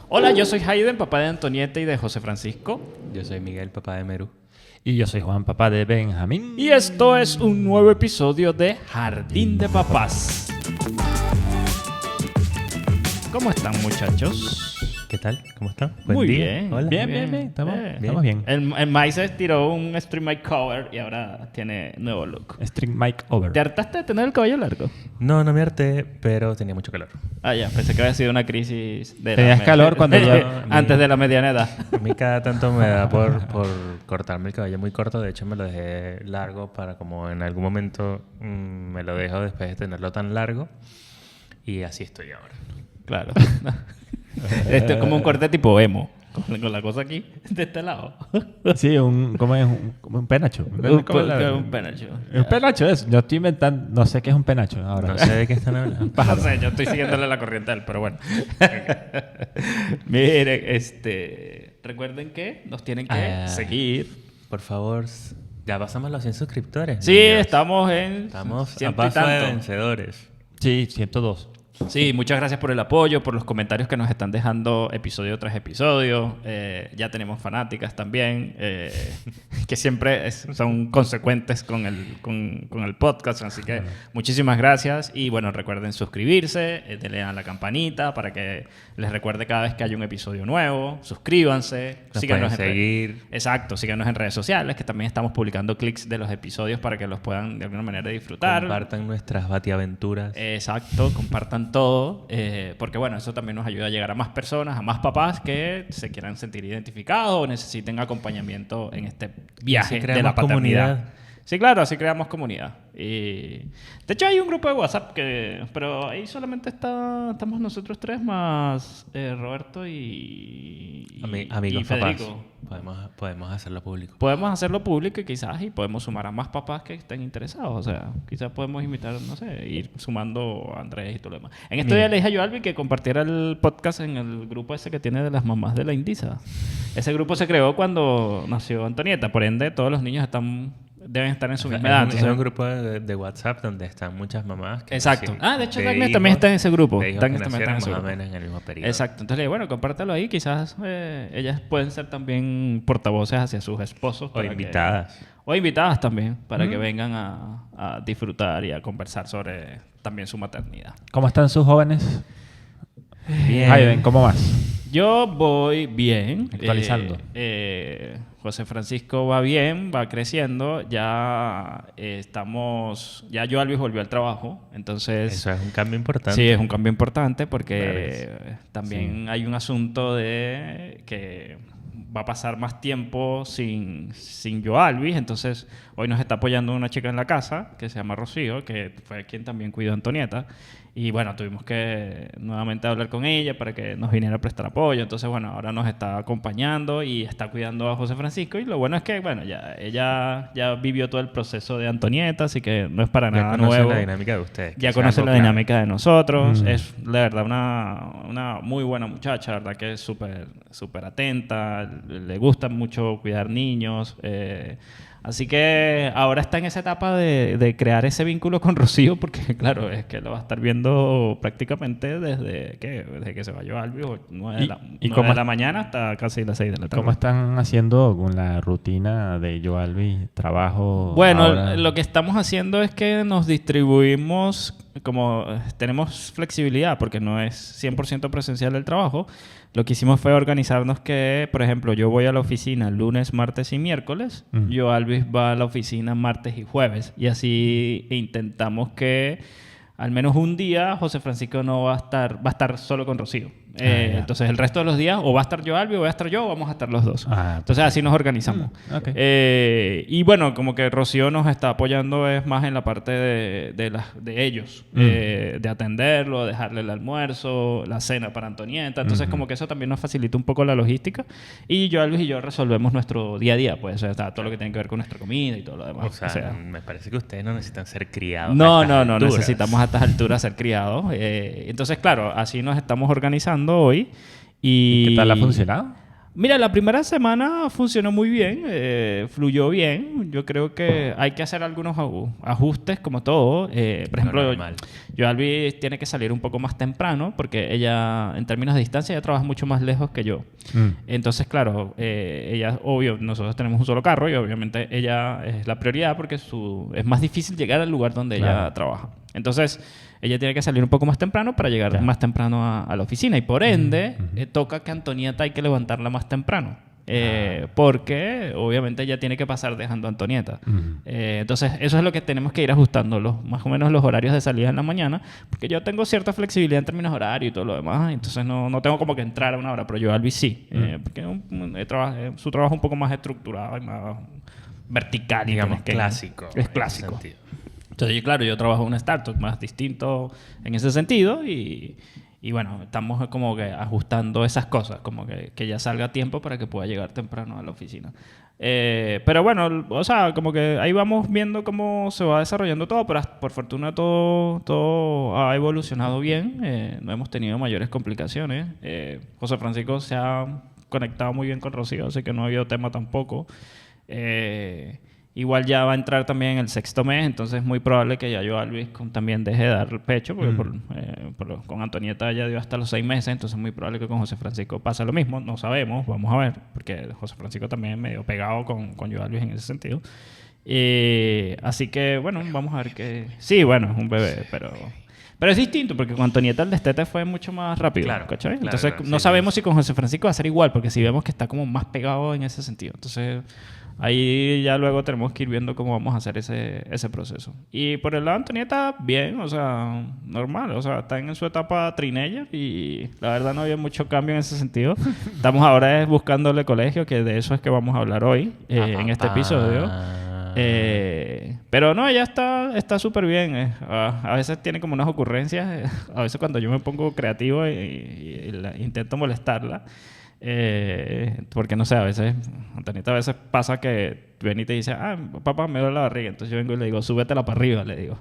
Hola, yo soy Hayden, papá de Antonieta y de José Francisco. Yo soy Miguel, papá de Meru. Y yo soy Juan, papá de Benjamín. Y esto es un nuevo episodio de Jardín de Papás. ¿Cómo están, muchachos? ¿Qué tal? ¿Cómo están? Muy día. bien. Hola. Bien. Estamos bien. El Maíz tiró un Stream Mic Cover y ahora tiene nuevo look. String mic over. ¿Te hartaste de tener el cabello largo? No me harté, pero tenía mucho calor. Ah, ya. Pensé que había sido una crisis de Tenías calor cuando yo... antes de la mediana edad. A mí cada tanto me da por cortarme el cabello muy corto. De hecho, me lo dejé largo para como en algún momento me lo dejo después de tenerlo tan largo. Y así estoy ahora. Claro. Esto es como un corte tipo emo. Con la cosa aquí, de este lado. Sí, como un penacho. Un penacho. Un penacho es. Yo estoy inventando... No sé qué es un penacho ahora. No sé de qué están hablando. No sé, yo estoy siguiéndole la corriente a él, pero bueno. Miren, recuerden que nos tienen que seguir. Por favor, ya pasamos los 100 suscriptores. Sí, niños. Estamos a ciento y paso de tanto. vencedores. Sí, 102. Sí, muchas gracias por el apoyo, por los comentarios que nos están dejando episodio tras episodio. Ya tenemos fanáticas también, que siempre son consecuentes con el podcast. Así que muchísimas gracias. Y bueno, recuerden suscribirse, denle a la campanita para que les recuerde cada vez que hay un episodio nuevo. Suscríbanse. Nos Síganos pueden seguir. Exacto, síganos en redes sociales, que también estamos publicando clics de los episodios para que los puedan de alguna manera disfrutar. Compartan nuestras batiaventuras. Exacto, compartan todo, porque bueno, eso también nos ayuda a llegar a más personas, a más papás que se quieran sentir identificados o necesiten acompañamiento en este viaje de la paternidad. Comunidad. Sí, claro, así creamos comunidad. Y de hecho hay un grupo de WhatsApp pero ahí solamente estamos nosotros tres más Roberto y Amigos y papás. Federico. Podemos hacerlo público. Podemos hacerlo público y podemos sumar a más papás que estén interesados. O sea, quizás podemos invitar, no sé, ir sumando a Andrés y todo lo demás. En estos días le dije a Joalvi que compartiera el podcast en el grupo ese que tiene de las mamás de la Indisa. Ese grupo se creó cuando nació Antonieta. Por ende, todos los niños deben estar en su misma edad. Es un grupo de WhatsApp donde están muchas mamás. Exacto. reciben De hecho, de Dagnes hijos- también está en ese grupo. de hijos Dagnes que también está en ese nacieron más o grupo. menos en el mismo periodo. Exacto. Entonces le dije, bueno, compártelo ahí. Quizás ellas pueden ser también portavoces hacia sus esposos. O para invitadas. O invitadas también, para que vengan a disfrutar y a conversar sobre también su maternidad. ¿Cómo están sus jóvenes? Bien. Hayden, ¿cómo vas? Yo voy bien. Actualizando. José Francisco va bien, va creciendo. Ya Joalvi volvió al trabajo. Entonces, Eso es un cambio importante. sí, es un cambio importante porque Claro, también hay un asunto de que va a pasar más tiempo sin Joalvis. Entonces, hoy nos está apoyando una chica en la casa que se llama Rocío, que fue quien también cuidó a Antonieta. Y bueno, tuvimos que nuevamente hablar con ella para que nos viniera a prestar apoyo. Entonces, bueno, ahora nos está acompañando y está cuidando a José Francisco. Y lo bueno es que, bueno, ella ya vivió todo el proceso de Antonieta, así que no es para Ya nada conocen nuevo. la dinámica de ustedes. Ya que conoce es la algo clave. dinámica de nosotros. Es, la verdad, una muy buena muchacha. La verdad que es súper atenta. Le gusta mucho cuidar niños. Así que ahora está en esa etapa de crear ese vínculo con Rocío, porque claro, es que lo va a estar viendo prácticamente desde que se va Joalvi, 9 de cómo la mañana hasta casi las 6 de la tarde. ¿Cómo están haciendo con la rutina de Joalvi? Trabajo. Bueno, ahora? lo que estamos haciendo es que nos distribuimos, como tenemos flexibilidad porque no es 100% presencial el trabajo. Lo que hicimos fue organizarnos que, por ejemplo, yo voy a la oficina lunes, martes y miércoles. Joalvis va a la oficina martes y jueves. Y así intentamos que al menos un día José Francisco no va a estar solo con Rocío. Entonces el resto de los días o va a estar Joalvi o voy a estar yo o vamos a estar los dos. Entonces así nos organizamos. Ok. Y bueno, como que Rocío nos está apoyando es más en la parte de ellos. De atenderlo, dejarle el almuerzo, la cena para Antonieta. Entonces como que eso también nos facilita un poco la logística. Y Joalvis y yo resolvemos nuestro día a día. Pues o sea, todo lo que tiene que ver con nuestra comida y todo lo demás. O sea, me parece que ustedes no necesitan ser criados. No, a estas alturas. necesitamos a estas alturas ser criados. Entonces, claro, así nos estamos organizando hoy. ¿Y qué tal ha funcionado? Mira, la primera semana funcionó muy bien, fluyó bien. Yo creo que hay que hacer algunos ajustes, como todo. Por ejemplo, normal. Joalbi tiene que salir un poco más temprano porque ella, en términos de distancia, ella trabaja mucho más lejos que yo. Entonces, claro, ella, obvio, nosotros tenemos un solo carro y obviamente ella es la prioridad porque es más difícil llegar al lugar donde ella trabaja. Entonces, ella tiene que salir un poco más temprano para llegar más temprano a la oficina y por ende toca que Antonieta hay que levantarla más temprano. Porque obviamente ella tiene que pasar dejando a Antonieta. Entonces eso es lo que tenemos que ir ajustando, más o menos los horarios de salida en la mañana, porque yo tengo cierta flexibilidad en términos horarios y todo lo demás, entonces no tengo como que entrar a una hora, pero yo Albi sí, porque su trabajo es un poco más estructurado y más vertical. Digamos, clásico. Es clásico. Entonces, claro, yo trabajo en una startup más distinto en ese sentido y bueno, estamos como que ajustando esas cosas, como que ya salga a tiempo para que pueda llegar temprano a la oficina. Pero bueno, o sea, como que ahí vamos viendo cómo se va desarrollando todo, pero por fortuna todo ha evolucionado bien, no hemos tenido mayores complicaciones. José Francisco se ha conectado muy bien con Rocío, así que no ha habido tema tampoco. Igual ya va a entrar también en el 6º mes, entonces es muy probable que ya Joalbi también deje de dar pecho, porque con Antonieta ya dio hasta los 6 meses, entonces es muy probable que con José Francisco pase lo mismo. No sabemos, vamos a ver, porque José Francisco también es medio pegado con Joalbi en ese sentido. Así que, bueno, vamos a ver qué... Sí, bueno, es un bebé, pero es distinto, porque con Antonieta el destete fue mucho más rápido, Claro, ¿cachai? claro, Entonces claro, no sí, sabemos si con José Francisco va a ser igual, porque si vemos que está como más pegado en ese sentido. Entonces ahí ya luego tenemos que ir viendo cómo vamos a hacer ese proceso. Y por el lado de Antonieta, bien, o sea, normal. O sea, está en su etapa teenager y la verdad no había mucho cambio en ese sentido. Estamos ahora buscándole colegio, que de eso es que vamos a hablar hoy en este episodio. Pero no, ella está súper bien. A veces tiene como unas ocurrencias. A veces cuando yo me pongo creativo y intento molestarla. Porque no sé, a veces Antonieta a veces pasa que viene y te dice, papá, me duele la barriga. Entonces yo vengo y le digo, súbetela para arriba, le digo.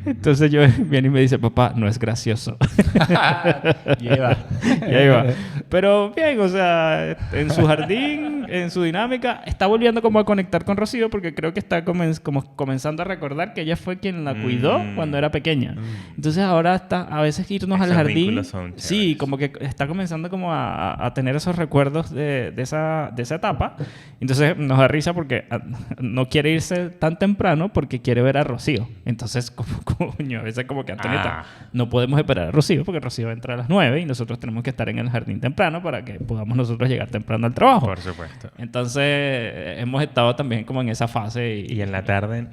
Entonces yo viene y me dice, papá, no es gracioso. Y ahí va. Y ahí va. Pero bien, o sea, en su jardín, en su dinámica, está volviendo como a conectar con Rocío porque creo que está como comenzando a recordar que ella fue quien la cuidó cuando era pequeña. Entonces ahora está a veces irnos al jardín. Sí, como que está comenzando como a tener esos recuerdos de esa etapa. Entonces nos da risa porque no quiere irse tan temprano porque quiere ver a Rocío. Entonces, coño, a veces como que Antonieta, no podemos esperar a Rocío porque Rocío va a entrar a las 9 y nosotros tenemos que estar en el jardín temprano para que podamos nosotros llegar temprano al trabajo. Por supuesto. Entonces, hemos estado también como en esa fase. Y en la tarde...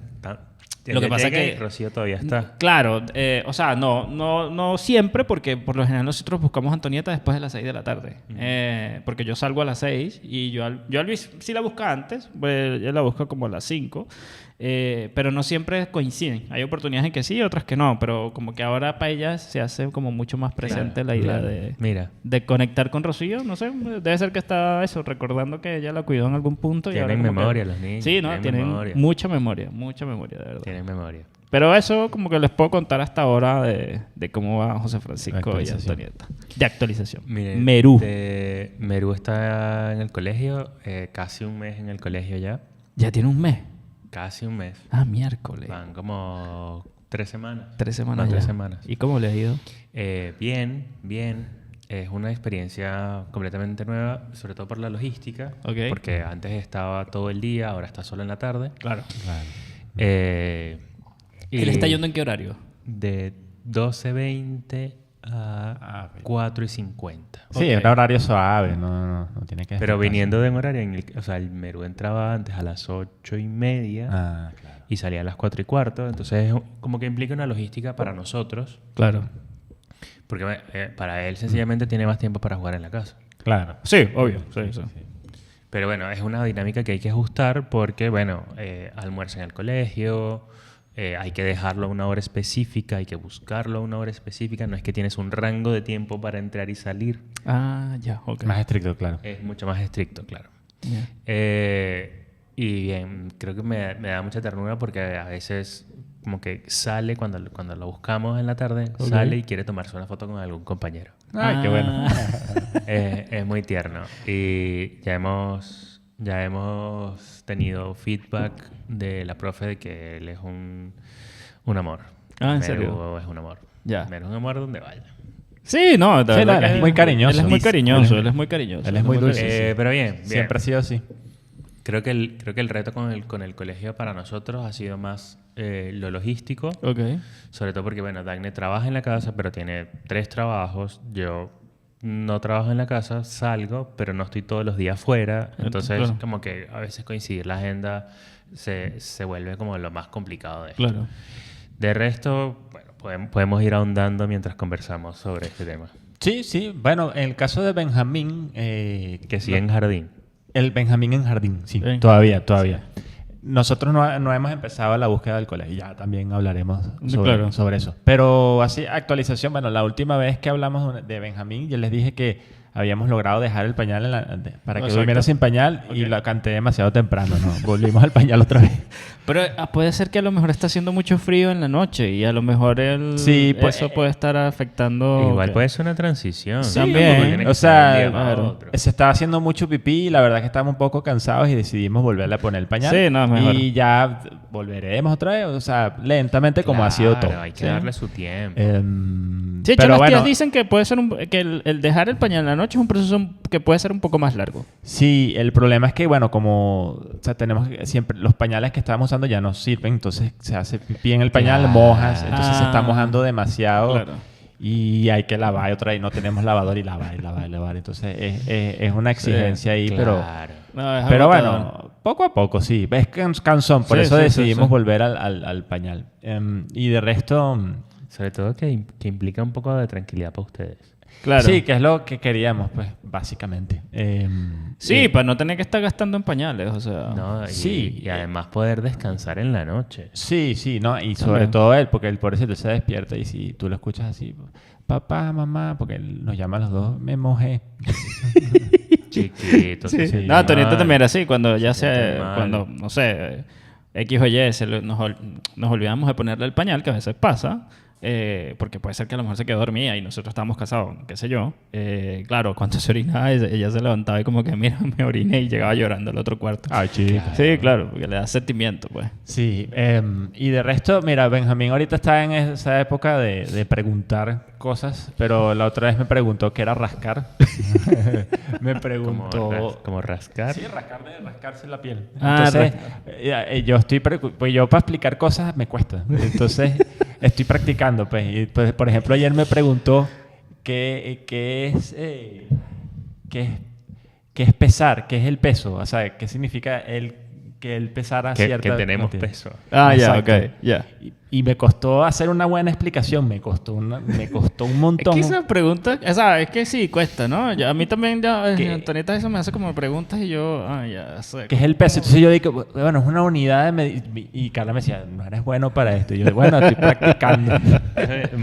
Lo que pasa es que Rocío todavía está. Claro, o sea, no siempre, porque por lo general nosotros buscamos a Antonieta después de las 6 de la tarde. Porque yo salgo a las 6 y yo a Luis sí la busca antes, pues ella la busca como a las 5. Pero no siempre coinciden. Hay oportunidades en que sí y otras que no, pero como que ahora para ella se hace como mucho más presente la idea de conectar con Rocío. No sé, debe ser que está eso, recordando que ella la cuidó en algún punto. Tienen memoria los niños. Sí, ¿no? Tienen mucha memoria, de verdad. Tienen memoria. Pero eso como que les puedo contar hasta ahora de cómo va José Francisco y Antonieta. De actualización. Miren, Merú. Merú está en el colegio, casi un mes en el colegio ya. ¿Ya tiene un mes? Casi un mes. Miércoles. Van como 3 semanas. 3 semanas. 3 semanas. ¿Y cómo le ha ido? Bien. Es una experiencia completamente nueva, sobre todo por la logística. Okay. Porque antes estaba todo el día, ahora está solo en la tarde. Claro. ¿Él está yendo en qué horario? De 12:20 a 4:50. Sí, es un horario suave, no tiene que... Pero viniendo de un horario en o sea, el Merú entraba antes a las 8:30 claro. y salía a las 4:15. Entonces, como que implica una logística para nosotros. Claro. Porque para él sencillamente tiene más tiempo para jugar en la casa. Claro. Sí, obvio. Sí. Pero bueno, es una dinámica que hay que ajustar porque, bueno, almuerza en el colegio... hay que dejarlo a una hora específica, hay que buscarlo a una hora específica. No es que tienes un rango de tiempo para entrar y salir. Ya, ok. Más estricto, claro. Es mucho más estricto, claro. Yeah. Y bien, creo que me da mucha ternura porque a veces como que sale cuando lo buscamos en la tarde, Ok. sale y quiere tomarse una foto con algún compañero. Ay, qué bueno. Es muy tierno. Y ya hemos tenido feedback de la profe de que él es un amor. Ah, ¿en Meru serio? es un amor. Ya. Meru es un amor donde vaya. Sí, no, de Sí, verdad no, él que es muy cariñoso. Él es muy cariñoso, Él es- él es muy cariñoso. él es muy dulce. cariñoso. Pero bien. Siempre ha sido así. Creo que el reto con el colegio para nosotros ha sido más lo logístico. Ok. Sobre todo porque, bueno, Dagne trabaja en la casa, pero tiene 3 trabajos. Yo no trabajo en la casa, salgo, pero no estoy todos los días fuera. Entonces, Claro. como que a veces coincidir la agenda se vuelve como lo más complicado de esto. Claro. De resto, bueno, podemos ir ahondando mientras conversamos sobre este tema. Sí, sí. Bueno, en el caso de Benjamín... Que sigue en jardín. El Benjamín en jardín, sí. Benjamín. Todavía. Nosotros no hemos empezado la búsqueda del colegio. Ya también hablaremos Claro. sobre eso. Pero así, actualización. Bueno, la última vez que hablamos de Benjamín, yo les dije que habíamos logrado dejar el pañal para que Exacto. durmiera sin pañal y Ok. lo canté demasiado temprano, ¿no? Volvimos al pañal otra vez. Pero puede ser que a lo mejor está haciendo mucho frío en la noche y a lo mejor Sí, pues, eso puede estar afectando... Igual que- puede ser una transición. Sí, Tampoco también. tiene que O ser de un sea, día para claro. otro. se estaba haciendo mucho pipí y la verdad que estábamos un poco cansados y decidimos volverle a poner el pañal. Sí, no, es mejor. Y ya volveremos otra vez, o sea, lentamente como ha sido Claro, todo. hay que Sí. darle su tiempo. Sí, de hecho, pero las bueno, tías dicen que puede ser que el dejar el pañal en la noche es un proceso que puede ser un poco más largo. sí, el problema es que, bueno, como o sea, tenemos siempre los pañales que estábamos usando ya no sirven, entonces se hace pipí en el pañal, Claro. mojas, entonces se está Ah. mojando demasiado Claro. y hay que lavar otra vez, no tenemos lavador y lavar. Entonces es una exigencia ahí, Claro. No, es pero agotador. bueno, poco a poco sí, es cansón, por Sí, eso sí, decidimos sí. volver al pañal. Y de resto, Sobre todo que implica un poco de tranquilidad para ustedes. Claro. sí, que es lo que queríamos, pues, básicamente. Sí, para no tener que estar gastando en pañales, o sea... ¿No? sí. Y además poder descansar en la noche. Sí, no, y sobre También. todo él, porque él por eso se despierta y si tú lo escuchas así, papá, mamá, porque él nos llama a los dos, me mojé. Chiquito. Sí. Sí. No, Tonito Mal. también era así, cuando ya Se siente mal. cuando, no sé, X o Y, nos olvidamos de ponerle el pañal, que a veces pasa, porque puede ser que a lo mejor se quedó dormida y nosotros estábamos casados, qué sé yo. Claro, cuando se orinaba, ella se levantaba y como que, mira, me oriné y llegaba llorando al otro cuarto. Ay, chico. Sí, claro, porque le da sentimiento, pues. Sí, y de resto, mira, Benjamín ahorita está en esa época de preguntar cosas, pero la otra vez me preguntó qué era rascar. Me preguntó... Como rascar. Sí, rascarse la piel. Ah, Entonces, yo estoy... Pues yo para explicar cosas me cuesta. Entonces, estoy practicando, pues. Y, pues, por ejemplo, ayer me preguntó qué es pesar, qué es el peso. O sea, qué significa que él pesara Que cierta... tenemos cantidad. peso. Ah, ya, Exacto. ok, ya. Y me costó hacer una buena explicación. Me costó un Es montón. que esa pregunta, o sea, es que sí, cuesta, ¿no? A mí también, ¿Qué? Antonita eso me hace como preguntas y yo, ya sé. ¿Qué es el peso? Entonces yo digo, bueno, es una unidad de y Carla me decía, no eres bueno para esto. Y yo, bueno, estoy practicando.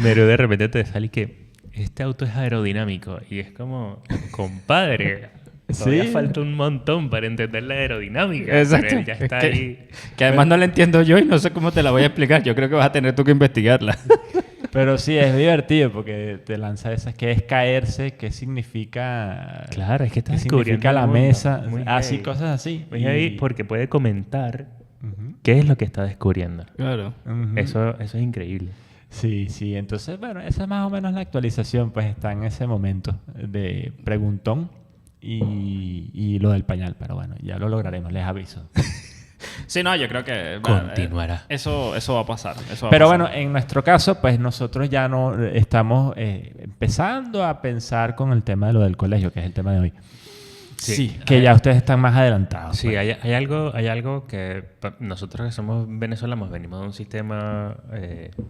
Pero de repente te sale que este auto es aerodinámico. Y es como, compadre, todavía Sí. falta un montón para entender la aerodinámica. Exacto. Pero él ya está Es ahí. que además no la entiendo yo y no sé cómo te la voy a explicar. Yo creo que vas a tener tú que investigarla. Pero sí, es divertido porque te lanza esas. ¿Qué es caerse? ¿Qué significa? Claro, es que ¿Qué estás significa descubriendo la el mundo. mesa? Muy Así, heavy. cosas así. Muy heavy porque puede comentar Ujú, qué es lo que está descubriendo. Claro. ujú. Eso es increíble. Sí. Entonces, bueno, esa es más o menos la actualización. Pues está en ese momento de preguntón y lo del pañal. Pero bueno, ya lo lograremos, les aviso. Sí, no, yo creo que... Continuará. Eso va a pasar. Eso va a Pero pasar. bueno, en nuestro caso, pues nosotros ya no estamos empezando a pensar con el tema de lo del colegio, que es el tema de hoy. Sí. Que ya ustedes están más adelantados. Sí, pues. hay algo que nosotros que somos venezolanos venimos de un sistema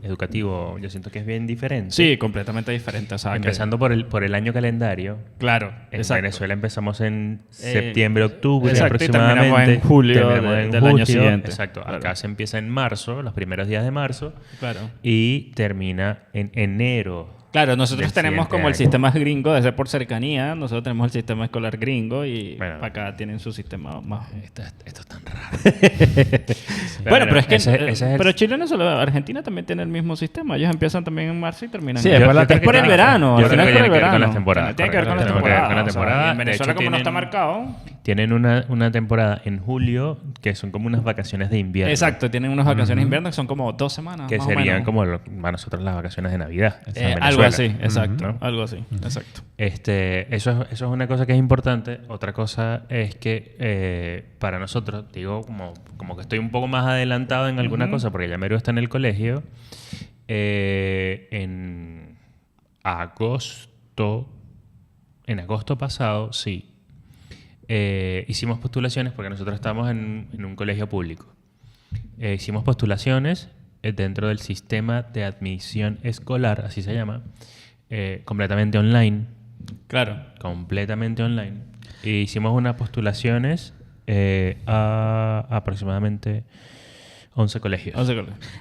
educativo, yo siento que es bien diferente. Sí, completamente diferente. O sea, que- Empezando por el año calendario. Claro, En exacto. Venezuela empezamos en septiembre, octubre exacto, y terminamos aproximadamente. en julio Terminamos en del año julio. siguiente. Exacto. Claro. Acá se empieza en marzo, los primeros días de marzo, Claro. y termina en enero Claro, nosotros del tenemos siguiente como el año. sistema gringo, de ser por cercanía, nosotros tenemos el sistema escolar gringo y Bueno. para acá tienen su sistema más... Esto es tan raro. Bueno, pero es que... ese es el- pero Chile no solo... Argentina también tiene el mismo sistema. Ellos empiezan también en marzo y terminan Sí, en es por la es por el temporada. verano. Yo al creo final que es por el tiene que ver con verano. las temporadas, Tiene que ver con las correcto. Tiene que ver con la temporadas. O sea, temporada. y en De Venezuela hecho, como no está tienen- marcado... Tienen una temporada en julio que son como unas vacaciones de invierno. Exacto, tienen unas vacaciones de invierno que son como 2 semanas. Que más serían o menos. como para nosotros las vacaciones de Navidad. en algo Venezuela. así, exacto. ¿no? Algo así, exacto. Eso es una cosa que es importante. Otra cosa es que para nosotros, digo, como que estoy un poco más adelantado en alguna cosa, porque ya Meru está en el colegio. En agosto pasado, sí, hicimos postulaciones porque nosotros estamos en un colegio público. Hicimos postulaciones dentro del sistema de admisión escolar, así se llama, completamente online. Claro. Completamente online. E hicimos unas postulaciones a aproximadamente 11 colegios.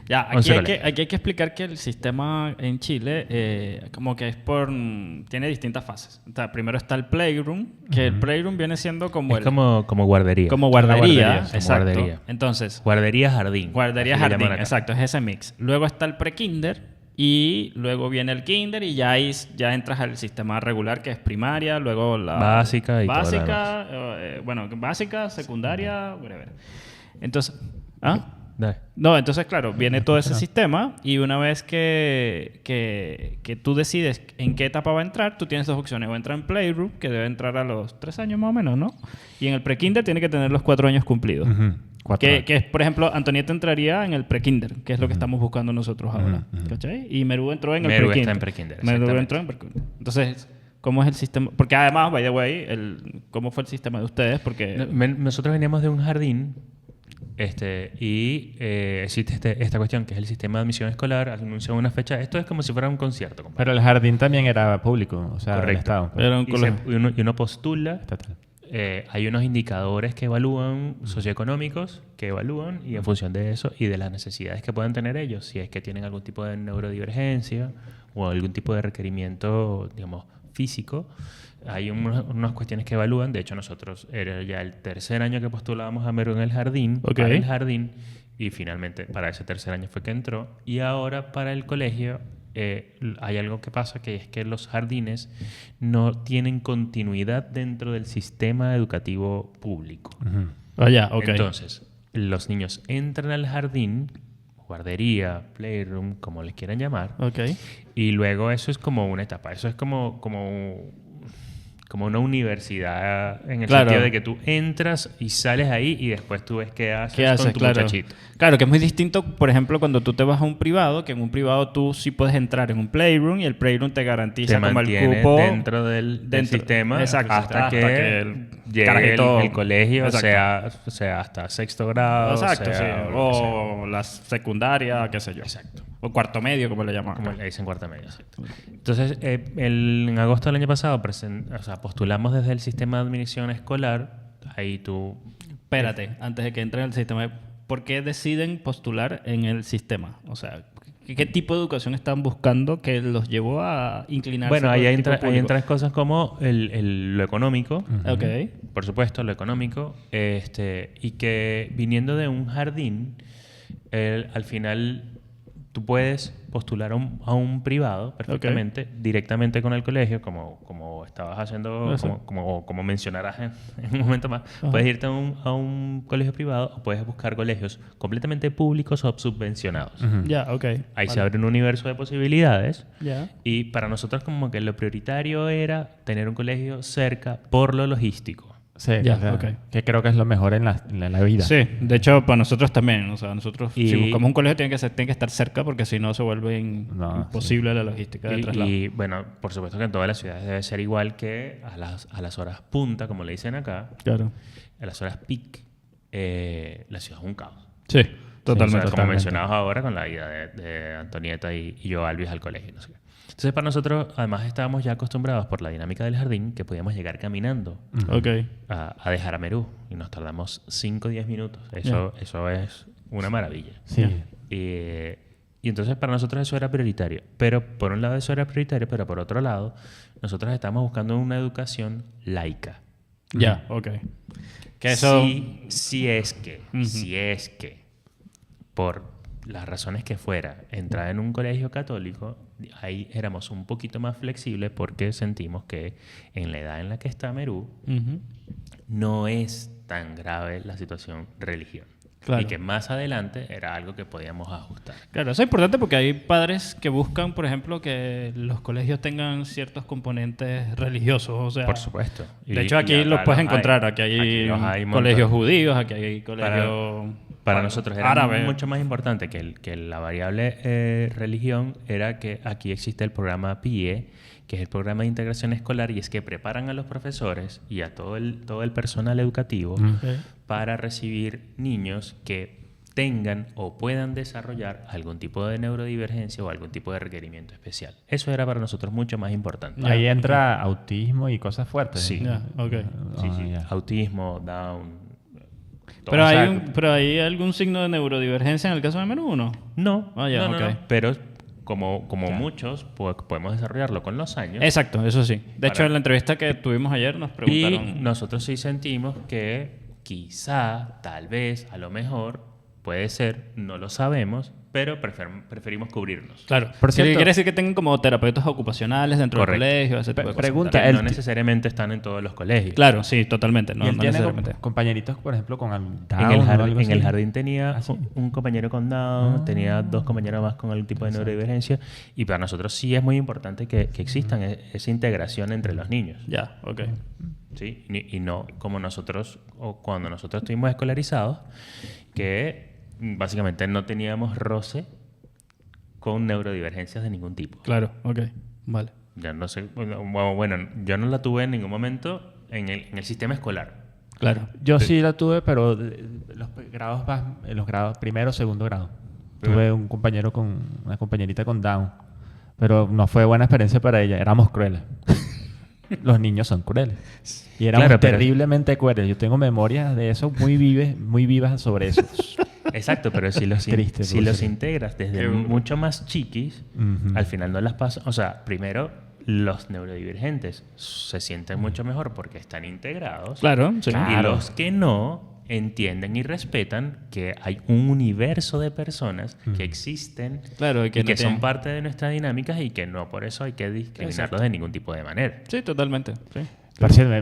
Ya, 11 aquí hay que explicar que el sistema en Chile como que es tiene distintas fases. O sea, primero está el Playroom, que el Playroom viene siendo como Es como guardería. como Una guardería. guardería, como Exacto. guardería. Entonces, Guardería jardín. guardería así le jardín, llaman acá. exacto, es ese mix. Luego está el pre-kinder y luego viene el kinder y ya entras al sistema regular que es primaria, luego la Básica y todo lo básica, básica, secundaria, whatever. Entonces, ¿ah? Dale. No, entonces, claro, viene todo ese sistema y una vez que tú decides en qué etapa va a entrar, tú tienes dos opciones. O entra en Playroom, que debe entrar a los 3 años más o menos, ¿no? Y en el pre-kinder tiene que tener los 4 años cumplidos. Ujú. 4 años. Que es, por ejemplo, Antonieta entraría en el pre-kinder, que es lo que estamos buscando nosotros ahora. ¿Cachai? Y Meru entró en el Meru pre-kinder. está en pre-kinder, Meru exactamente. entró en pre-kinder. Entonces, ¿cómo es el sistema? Porque además, by the way, ¿cómo fue el sistema de ustedes? Porque... Nosotros veníamos de un jardín y existe esta cuestión que es el sistema de admisión escolar. Anuncian una fecha. Esto es como si fuera un concierto, compadre. Pero el jardín también era público, o sea, del Correcto. Estado. pues. Era un Y colegio. uno postula. Estatal. Hay unos indicadores que evalúan, socioeconómicos, que evalúan, y en función de eso y de las necesidades que puedan tener ellos, si es que tienen algún tipo de neurodivergencia o algún tipo de requerimiento, digamos, físico, hay unas cuestiones que evalúan. De hecho, nosotros era ya el tercer año que postulábamos a Meru en el jardín, Ok. para el jardín, y finalmente para ese tercer año fue que entró. Y ahora para el colegio hay algo que pasa, que es que los jardines no tienen continuidad dentro del sistema educativo público. Ujú. Ah, ya, ok. Entonces, los niños entran al jardín, guardería, playroom, como les quieran llamar, Ok. y luego eso es como una etapa. Eso es como una universidad, en el Claro. sentido de que tú entras y sales ahí y después tú ves qué haces, ¿Qué haces? con tu Claro. muchachito. Claro, que es muy distinto, por ejemplo, cuando tú te vas a un privado, que en un privado tú sí puedes entrar en un playroom y el playroom te garantiza Te como el mantiene cupo dentro del sistema Exacto, hasta que carajito- llegue el colegio, Exacto. sea hasta sexto grado, Exacto, sea sí. o lo que sea. O la secundaria, qué sé yo. Exacto. O cuarto medio, como le llaman. Como acá. le dicen cuarta media, exacto. Entonces, en agosto del año pasado postulamos desde el sistema de admisión escolar. Ahí tú... Espérate, antes de que entre en el sistema, ¿por qué deciden postular en el sistema? O sea, ¿qué tipo de educación están buscando que los llevó a inclinarse Bueno, por ahí el tipo ahí público? entran cosas como lo económico. Ok. Por supuesto, lo económico. Y que viniendo de un jardín, al final tú puedes postular a un privado perfectamente, directamente con el colegio, como estabas haciendo, Eso. como mencionarás en un momento más. Puedes irte a un colegio privado o puedes buscar colegios completamente públicos o subvencionados. Ya, ok. Ahí se abre un universo de posibilidades. Ya. Y para nosotros como que lo prioritario era tener un colegio cerca por lo logístico. Sí, Ya, o sea, ok. que creo que es lo mejor en la vida. Sí, de hecho, para nosotros también. O sea, nosotros, Y- si buscamos un colegio, tiene que estar cerca porque si no se vuelve No, imposible la logística de traslado. Y bueno, por supuesto que en todas las ciudades debe ser igual que a las horas punta, como le dicen acá, Claro. a las horas peak, la ciudad es un caos. Sí, O sea, totalmente. como mencionabas ahora con la ida de Antonieta y yo, Alvis, al colegio. No sé qué. Entonces, para nosotros, además, estábamos ya acostumbrados por la dinámica del jardín que podíamos llegar caminando Ok. a dejar a Merú y nos tardamos 5 o 10 minutos. Eso es una maravilla. Sí. Y entonces para nosotros eso era prioritario. Pero por un lado eso era prioritario, pero por otro lado nosotros estamos buscando una educación laica. Ya, ok. Que eso... Si es que, por las razones que fuera, entrar en un colegio católico, ahí éramos un poquito más flexibles porque sentimos que en la edad en la que está Merú, Ujú. no es tan grave la situación religión. Claro. Y que más adelante era algo que podíamos ajustar. Claro, eso es importante porque hay padres que buscan, por ejemplo, que los colegios tengan ciertos componentes religiosos. O sea, Por supuesto. De hecho, aquí los puedes encontrar. Aquí hay los hay colegios montón. judíos, aquí hay colegios Para nosotros era árabes. mucho más importante que la variable religión era que aquí existe el programa PIE, que es el programa de integración escolar, y es que preparan a los profesores y a todo el personal educativo para recibir niños que tengan o puedan desarrollar algún tipo de neurodivergencia o algún tipo de requerimiento especial. Eso era para nosotros mucho más importante. Ahí entra autismo y cosas fuertes. Sí. Ya, ok. Sí. Ya. Autismo, Down. todo. Pero O sea, ¿pero hay algún signo de neurodivergencia en el caso de Menú o no? No, Ah, ya, no, ok. no. Pero como Ya. muchos, pues, podemos desarrollarlo con los años. Exacto, eso sí. De hecho, Para- en la entrevista que tuvimos ayer nos Y preguntaron... nosotros sí sentimos que quizá, tal vez, a lo mejor, puede ser, no lo sabemos, pero preferimos cubrirnos. Claro. Por Sí, cierto- quiere decir que tengan como terapeutas ocupacionales dentro Correcto. del colegio, ese tipo de cosas. Pregunta, También no él- necesariamente están en todos los colegios. Claro, sí, totalmente. No, y él no tiene necesariamente. compañeritos, por ejemplo, con Down En el, o jardín, algo en el así. jardín tenía ¿Ah, sí? un compañero con Down, tenía 2 compañeros más con algún tipo de neurodivergencia, y para nosotros sí es muy importante que existan esa integración entre los niños. Ya, ok. ¿Sí? Y no como nosotros, o cuando nosotros estuvimos escolarizados, que básicamente no teníamos roce con neurodivergencias de ningún tipo. Claro, ok. Vale. Ya no sé, bueno, yo no la tuve en ningún momento en el sistema escolar. Claro. Yo sí la tuve, pero en los grados primero, segundo grado. Tuve un compañero una compañerita con Down, pero no fue buena experiencia para ella. Éramos crueles. Los niños son crueles. Y éramos Claro, pero- terriblemente crueles. Yo tengo memorias de eso muy vivas sobre eso. Exacto, pero si los, Triste, si dulce. los integras desde Qué duro. mucho más chiquis, Ujú. al final no las pasas. O sea, primero, los neurodivergentes se sienten mucho mejor porque están integrados. Claro, sí. Claro. Y los que no entienden y respetan que hay un universo de personas que existen Claro, y que y no que son tienen- parte de nuestras dinámicas y que no por eso hay que discriminarlos Exacto. de ningún tipo de manera. Sí, totalmente. Sí. Por cierto,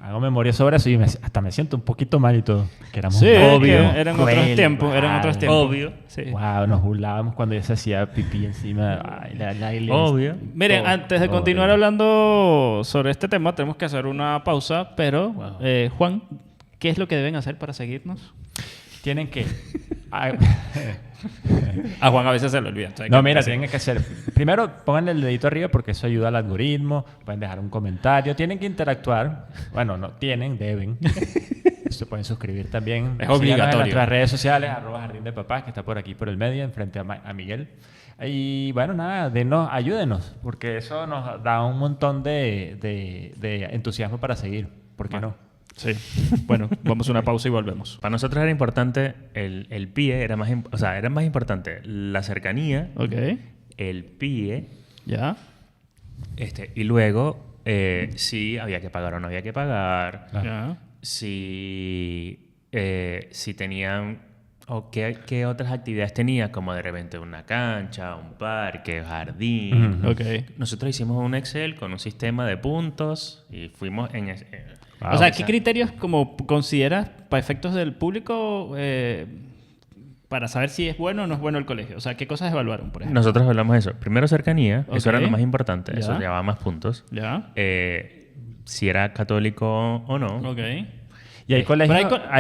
hago memoria sobre eso y hasta me siento un poquito mal y todo. Que éramos Sí, obvio, que eran otros cruel, tiempos, eran wow. otros tiempos. Obvio. Sí. Wow, nos burlábamos cuando ella se hacía pipí encima. Ay, la iglesia. Obvio. Miren, Oh, antes de continuar horrible. hablando sobre este tema, tenemos que hacer una pausa, pero, Wow. Juan, ¿qué es lo que deben hacer para seguirnos? Tienen que... Ay, A Juan a veces se le olvida. ¿sabes? no, Que- mira, sí. tienen que hacer... Primero, pónganle el dedito arriba porque eso ayuda al algoritmo. Pueden dejar un comentario. Tienen que interactuar. Bueno, no tienen, deben. Se pueden suscribir también. Es Síganos obligatorio. En nuestras redes sociales, @Jardín de Papás, que está por aquí por el medio, enfrente a Miguel. Y bueno, nada, ayúdenos, porque eso nos da un montón de entusiasmo para seguir. ¿Por qué no? Sí. Bueno, vamos a una pausa y volvemos. Para nosotros era importante el PIE, era más importante la cercanía, Ok. el PIE, ¿Ya? y luego si había que pagar o no había que pagar, Claro. ¿Ya? si tenían o qué otras actividades tenía, como de repente una cancha, un parque, jardín. Ujú. Ok. Nosotros hicimos un Excel con un sistema de puntos y fuimos O sea, ¿qué criterios como consideras para efectos del público para saber si es bueno o no es bueno el colegio? O sea, ¿qué cosas evaluaron, por ejemplo? Nosotros hablamos de eso. Primero cercanía, Ok. eso era lo más importante, eso Ya. llevaba más puntos. ¿Ya? Si era católico o no. Ok. Y hay colegios...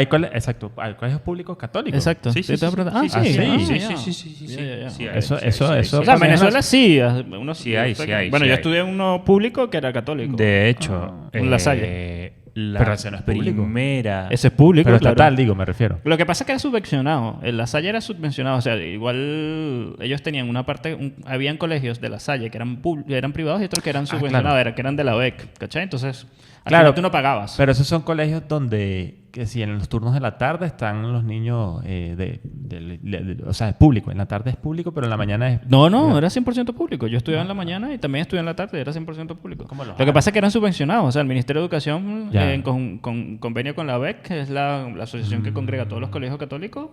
Pero exacto, hay colegios públicos católicos. Exacto. Sí, sí, te voy a sí. preguntar. Ah, Sí, sí. sí, Ah, sí, ya. sí, sí, sí, sí. Ya, ya, ya. Sí, Eso- sí, eso- sí, eso- sí. O sea, en Colegios- Venezuela sí. Uno, Sí hay, sí hay, Bueno, sí yo hay. estudié en uno público que era católico. De hecho, en La Salle. la Pero ese no es público. primera... Ese es público, Pero claro. estatal, digo, me refiero. Lo que pasa es que era subvencionado. En La Salle era subvencionado. O sea, igual ellos tenían una parte... habían colegios de La Salle que eran privados y otros que eran subvencionados, claro. que eran de la UEC. ¿Cachai? Entonces, al Claro, final tú no pagabas. Pero esos son colegios donde que si en los turnos de la tarde están los niños o sea, es público. En la tarde es público, pero en la mañana es... No, era 100% público. Yo estudiaba en la mañana y también estudié en la tarde, era 100% público. ¿Cómo Lo que pasa es que eran subvencionados. O sea, el Ministerio de Educación, Ya. en convenio con la BEC, que es la asociación que congrega a todos los colegios católicos,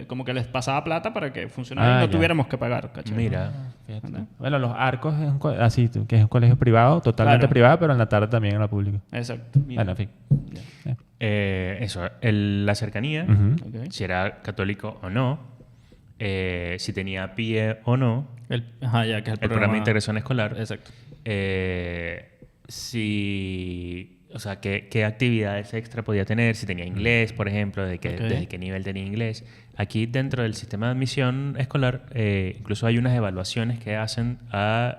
como que les pasaba plata para que funcionara y no ya. tuviéramos que pagar, ¿cachai? Mira, Fíjate. ¿Verdad? Bueno, Los Arcos es así, que es un colegio privado, totalmente Claro. privado, pero en la tarde también en la pública. Exacto. Bueno, en fin. eso, la cercanía, Ujú. Ok. si era católico o no, si tenía PIE o no, Ajá, ya, que es el programa de integración escolar, Exacto. o sea, qué actividades extra podía tener, si tenía inglés, por ejemplo, desde qué nivel tenía inglés. Aquí dentro del sistema de admisión escolar, incluso hay unas evaluaciones que hacen a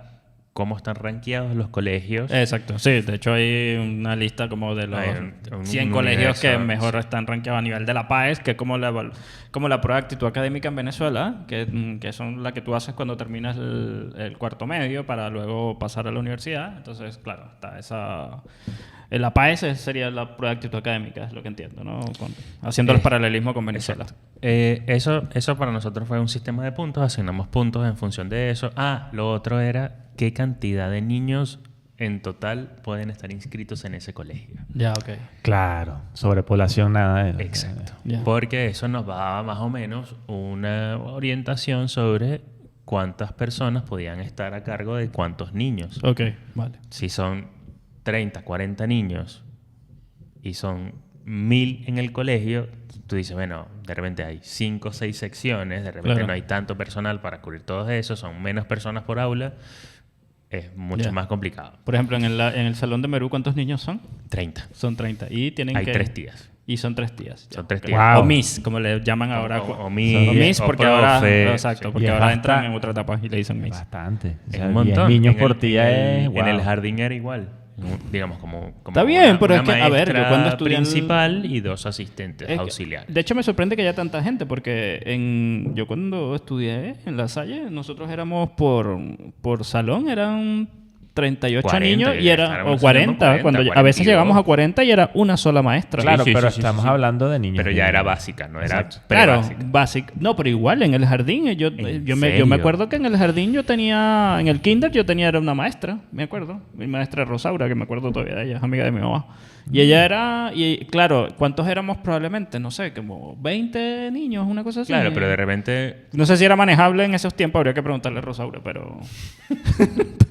cómo están rankeados los colegios. Exacto, sí. De hecho, hay una lista como de los Hay un 100 colegios que universo, mejor sí. están rankeados a nivel de la PAES, que es como la prueba de actitud académica en Venezuela, que son la que tú haces cuando terminas el cuarto medio para luego pasar a la universidad. Entonces, claro, está esa... La PAES sería la prueba de actitud académica, es lo que entiendo, ¿no? Haciendo el paralelismo con Venezuela. Eso para nosotros fue un sistema de puntos, asignamos puntos en función de eso. Lo otro era qué cantidad de niños en total pueden estar inscritos en ese colegio. Ya, ok. Claro, sobrepoblación nada. Exacto. Ya. Porque eso nos daba más o menos una orientación sobre cuántas personas podían estar a cargo de cuántos niños. Ok, vale. Si son 30, 40 niños y son 1000 en el colegio, tú dices, bueno, de repente hay 5 o 6 secciones, de repente Claro. no hay tanto personal para cubrir todos esos, son menos personas por aula, es mucho Ya. más complicado. Por ejemplo, en el salón de Merú, ¿cuántos niños son? 30. Son 30. Y tienen Hay que... 3 tías. Y son 3 tías. Son 3 Ok. tías. Wow. O Miss, como le llaman ahora. O O Miss, Miss, o porque ahora... profe. Exacto, Sí. porque Y es ahora entran bastante- en otra etapa y le dicen Miss. Bastante. O Es sea, un montón. 10 niños En por el- tía en el- es... En el wow. jardín era igual. Digamos, como Está bien, una- pero es una que, a ver, yo maestra cuando estudié en- principal y 2 asistentes Es que, auxiliares. de hecho, me sorprende que haya tanta gente, porque yo cuando estudié en La Salle, nosotros éramos por salón, eran 38 40, niños y estábamos o enseñando 40, cuando a veces 42. llegamos a 40 y era una sola maestra. Claro, Sí, sí, pero sí, sí, estamos sí. hablando de niños. Pero ya era básica, no era Claro, pre-básica. básico. No, pero igual en el jardín, yo ¿En me serio? acuerdo que en el jardín yo tenía, en el kinder yo tenía era una maestra, me acuerdo, mi maestra Rosaura, que me acuerdo todavía de ella, es amiga de mi mamá. Y ella era, y claro, ¿cuántos éramos probablemente? No sé, como 20 niños, una cosa así. Claro, pero de repente... No sé si era manejable en esos tiempos, habría que preguntarle a Rosaura, pero...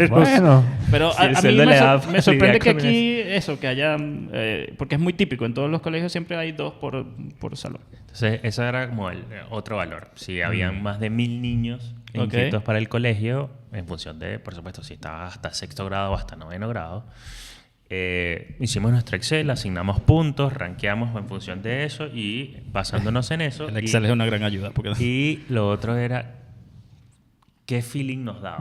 Bueno. Pero Si el a mí sueldo le da me sorprende lidiar que con aquí eso, que haya... porque es muy típico, en todos los colegios siempre hay 2 por salón. Entonces, eso era como el otro valor. Si habían más de 1000 niños inscritos para el colegio, en función de, por supuesto, si estaba hasta 6º grado o hasta 9º grado, hicimos nuestro Excel, asignamos puntos, rankeamos en función de eso y basándonos en eso. El Excel es una gran ayuda. Porque... Y lo otro era qué feeling nos daba.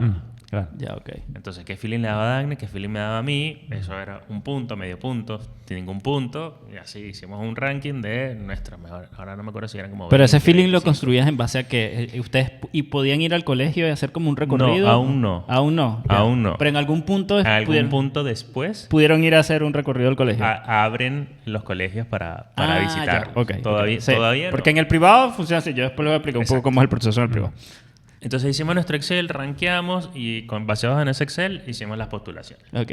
Claro. Ya, ok. Entonces, ¿qué feeling le daba a Dagny? ¿Qué feeling me daba a mí? Eso era 1 punto, medio punto, sin ningún punto. Y así hicimos un ranking de nuestras mejores. Ahora no me acuerdo si eran como... Pero ese 20, feeling lo 25. construías en base a que ustedes podían ir al colegio y hacer como un recorrido. No, aún no. Aún no. ya. Aún no. Pero en algún punto A algún pudieron, punto después pudieron ir a hacer un recorrido al colegio. abren los colegios para Ah, visitar. ya, ok, Todavía, ok, sí. todavía no. Porque en el privado funciona así. Yo después les voy a explicar un poco Exacto. cómo es el proceso en el privado. Entonces hicimos nuestro Excel, rankeamos y basados en ese Excel hicimos las postulaciones. Ok.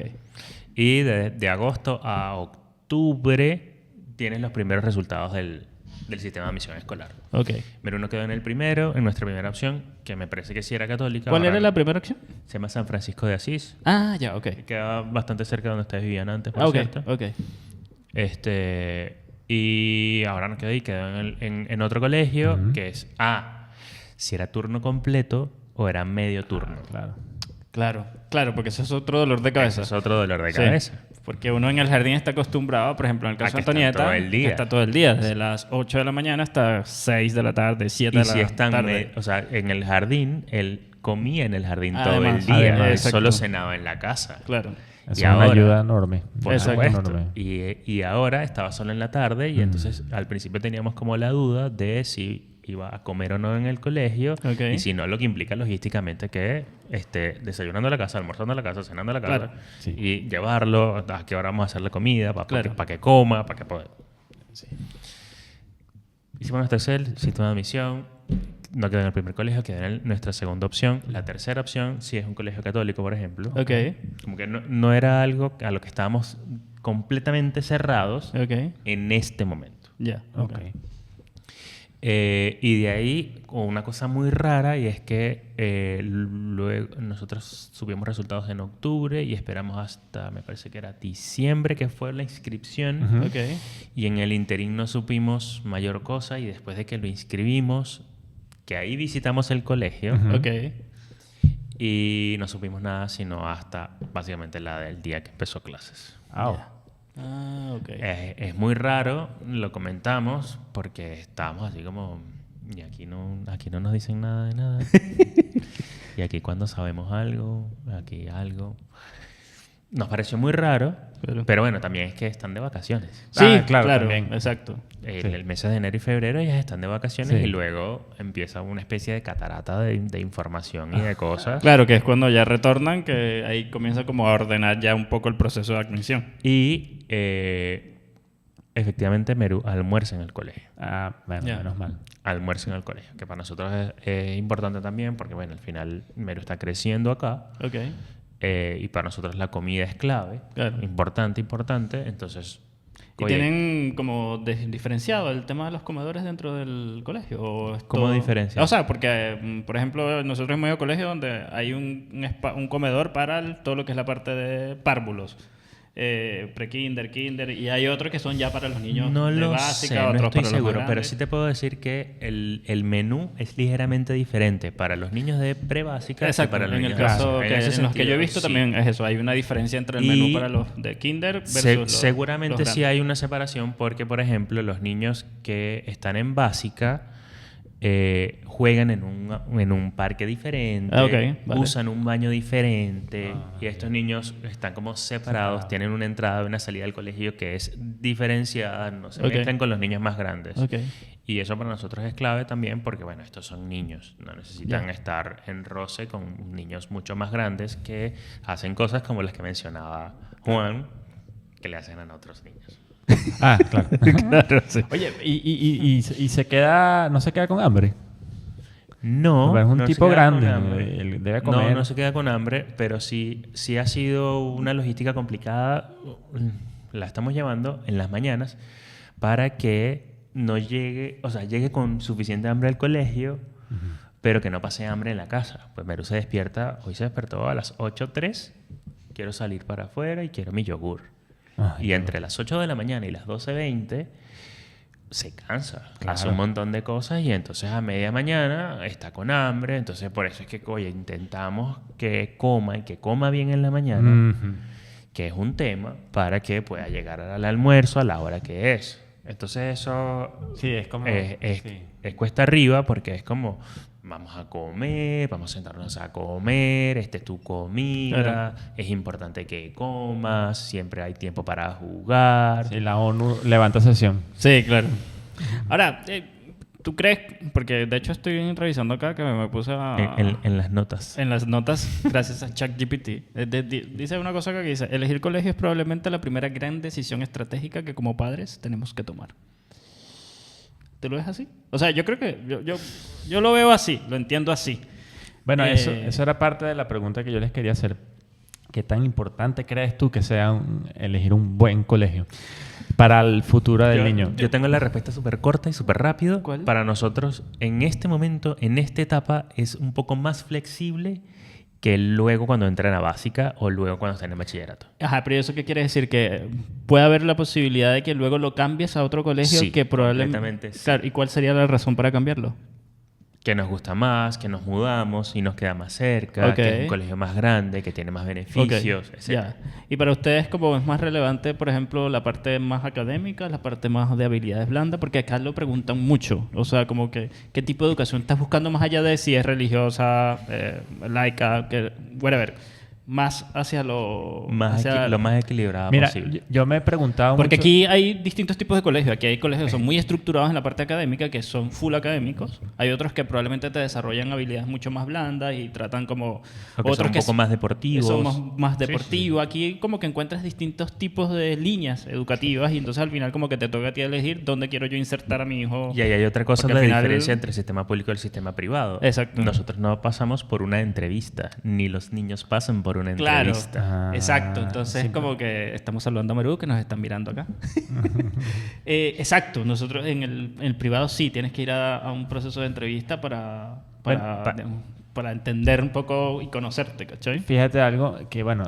Y de agosto a octubre tienes los primeros resultados del sistema de admisión escolar. Ok. Meruno quedó en el primero, en nuestra primera opción, que me parece que sí era católica. ¿Cuál ahora era la primera opción? Se llama San Francisco de Asís. Ah, ya, ok. Queda bastante cerca de donde ustedes vivían antes, por Ok, cierto. ok. Y ahora nos quedó ahí, quedó en otro colegio, que es, si era turno completo o era medio turno. Claro. Claro, porque eso es otro dolor de cabeza. Eso es otro dolor de Sí, cabeza. porque uno en el jardín está acostumbrado, por ejemplo, en el caso de que están Antonieta, todo el día. está todo el día, desde las 8 de la mañana hasta 6 de la tarde, 7 Y de si la están, tarde. o sea, en el jardín, él comía en el jardín todo Además, el día. además, Él exacto. solo cenaba en la casa. Claro. Es Y una ahora- ayuda enorme. Por Exacto. supuesto. Enorme. Y ahora estaba solo en la tarde y entonces al principio teníamos como la duda de si iba a comer o no en el colegio Ok. y si no, lo que implica logísticamente que esté desayunando en la casa, almorzando en la casa, cenando en la casa Claro. Sí. y llevarlo a qué hora vamos a hacer la comida para Claro. que coma, para que pueda. Sí. Hicimos nuestro Excel, sistema de admisión. No quedó en el primer colegio, quedó en nuestra segunda opción. La tercera opción, si es un colegio católico, por ejemplo. Ok. Como que no era algo a lo que estábamos completamente cerrados Ok. en este momento. Ya. Ok. Y de ahí, una cosa muy rara, y es que luego nosotros subimos resultados en octubre y esperamos hasta, me parece que era diciembre, que fue la inscripción. Ujú. Ok. Y en el interín no supimos mayor cosa, y después de que lo inscribimos, que ahí visitamos el colegio, Ujú. Ok. y no supimos nada sino hasta básicamente la del día que empezó clases. Ah, Ah, ok. Es muy raro, lo comentamos, porque estábamos así como, y aquí no nos dicen nada de nada. Y aquí cuando sabemos algo, aquí algo. Nos pareció muy raro, pero bueno, también es que están de vacaciones. Sí, Ah, claro, claro, también. exacto. El mes de enero y febrero ellas están de vacaciones, Sí. y luego empieza una especie de catarata de información y de cosas. Claro, que es cuando ya retornan, que ahí comienza como a ordenar ya un poco el proceso de admisión. Y efectivamente Meru almuerza en el colegio. bueno, Ya. menos mal. Almuerzo en el colegio, que para nosotros es importante también, porque bueno, al final Meru está creciendo acá, Ok. y para nosotros la comida es clave, Claro. importante, entonces... ¿Y oye, tienen como diferenciado el tema de los comedores dentro del colegio? ¿O es ¿Cómo todo- diferenciado? O sea, porque, por ejemplo, nosotros en medio colegio donde hay un comedor para todo lo que es la parte de párvulos. Pre-kinder, kinder, y hay otros que son ya para los niños no de lo básica, sé, no otros estoy para los más seguro, pero grandes. sí te puedo decir que el menú es ligeramente diferente para los niños de pre-básica que Exacto, para los en el niños de caso básica. que, ese en los que yo he sentido, visto sí. también es eso, hay una diferencia entre el Y menú para los de kinder versus los seguramente sí grandes. hay una separación porque, por ejemplo, los niños que están en básica juegan en un parque diferente, Ah, ok, vale. usan un baño diferente, y estos niños están como separados, tienen una entrada y una salida del colegio que es diferenciada, no se Ok. mezclan con los niños más grandes. Ok. Y eso para nosotros es clave también porque, bueno, estos son niños, no necesitan Ya. estar en roce con niños mucho más grandes que hacen cosas como las que mencionaba Juan, que le hacen a otros niños. Ah, claro. Claro, sí. Oye, ¿y se queda, no se queda con hambre? No, Es un no se tipo queda con grande, hambre. él debe comer. No se queda con hambre, pero sí ha sido una logística complicada. La estamos llevando en las mañanas para que no llegue, o sea, llegue con suficiente hambre al colegio, pero que no pase hambre en la casa. Pues Meru se despierta, hoy se despertó a las 8:03, quiero salir para afuera y quiero mi yogur. Ay, Y entre las 8 de la mañana y las 12:20 se cansa, Claro. hace un montón de cosas, y entonces a media mañana está con hambre. Entonces por eso es que, oye, intentamos que coma y que coma bien en la mañana, Ujú. que es un tema, para que pueda llegar al almuerzo a la hora que es. Entonces eso Sí, es como... es sí. cuesta arriba, porque es como, vamos a comer, vamos a sentarnos a comer, esta es tu comida, Claro. es importante que comas, siempre hay tiempo para jugar. Sí, la ONU levanta sesión. Sí, claro. Ahora, ¿tú crees? Porque de hecho estoy revisando acá que me puse En las notas. en las notas gracias a ChatGPT. Dice una cosa que dice, elegir colegio es probablemente la primera gran decisión estratégica que como padres tenemos que tomar. ¿Te lo ves así? O sea, yo creo que yo lo veo así, lo entiendo así. Bueno, Eh, eso era parte de la pregunta que yo les quería hacer. ¿Qué tan importante crees tú que sea elegir un buen colegio para el futuro del niño? Yo tengo la respuesta súper corta y súper rápido. ¿Cuál? Para nosotros, en este momento, en esta etapa, es un poco más flexible que luego cuando entran a básica o luego cuando están en bachillerato. Ajá, pero ¿eso qué quiere decir? Que puede haber la posibilidad de que luego lo cambies a otro colegio Sí, que probablemente... completamente sí. Claro, ¿y cuál sería la razón para cambiarlo? Que nos gusta más, que nos mudamos y nos queda más cerca, Ok. que es un colegio más grande, que tiene más beneficios, Ok, etc. ya. Y para ustedes, como es más relevante, por ejemplo, la parte más académica, la parte más de habilidades blandas, porque acá lo preguntan mucho. O sea, como que, ¿qué tipo de educación estás buscando más allá de si es religiosa, laica, whatever? más hacia lo... Más lo más equilibrada Mira, posible. yo me he preguntado Porque mucho... aquí hay distintos tipos de colegios. Aquí hay colegios que son muy estructurados en la parte académica, que son full académicos. Hay otros que probablemente te desarrollan habilidades mucho más blandas y tratan como... O que son otros un poco más que deportivos. son más Sí, deportivos. Aquí como que encuentras distintos tipos de líneas educativas y entonces al final como que te toca a ti elegir dónde quiero yo insertar a mi hijo. Y ahí hay otra cosa, Porque la al final- diferencia entre el sistema público y el sistema privado. Exacto. Nosotros no pasamos por una entrevista, ni los niños pasan por una Claro, entrevista. exacto. Entonces sí, como que estamos saludando a Merú, que nos están mirando acá. Exacto. Nosotros en el privado sí tienes que ir a un proceso de entrevista para entender un poco y conocerte, ¿cachai? Fíjate algo que, bueno,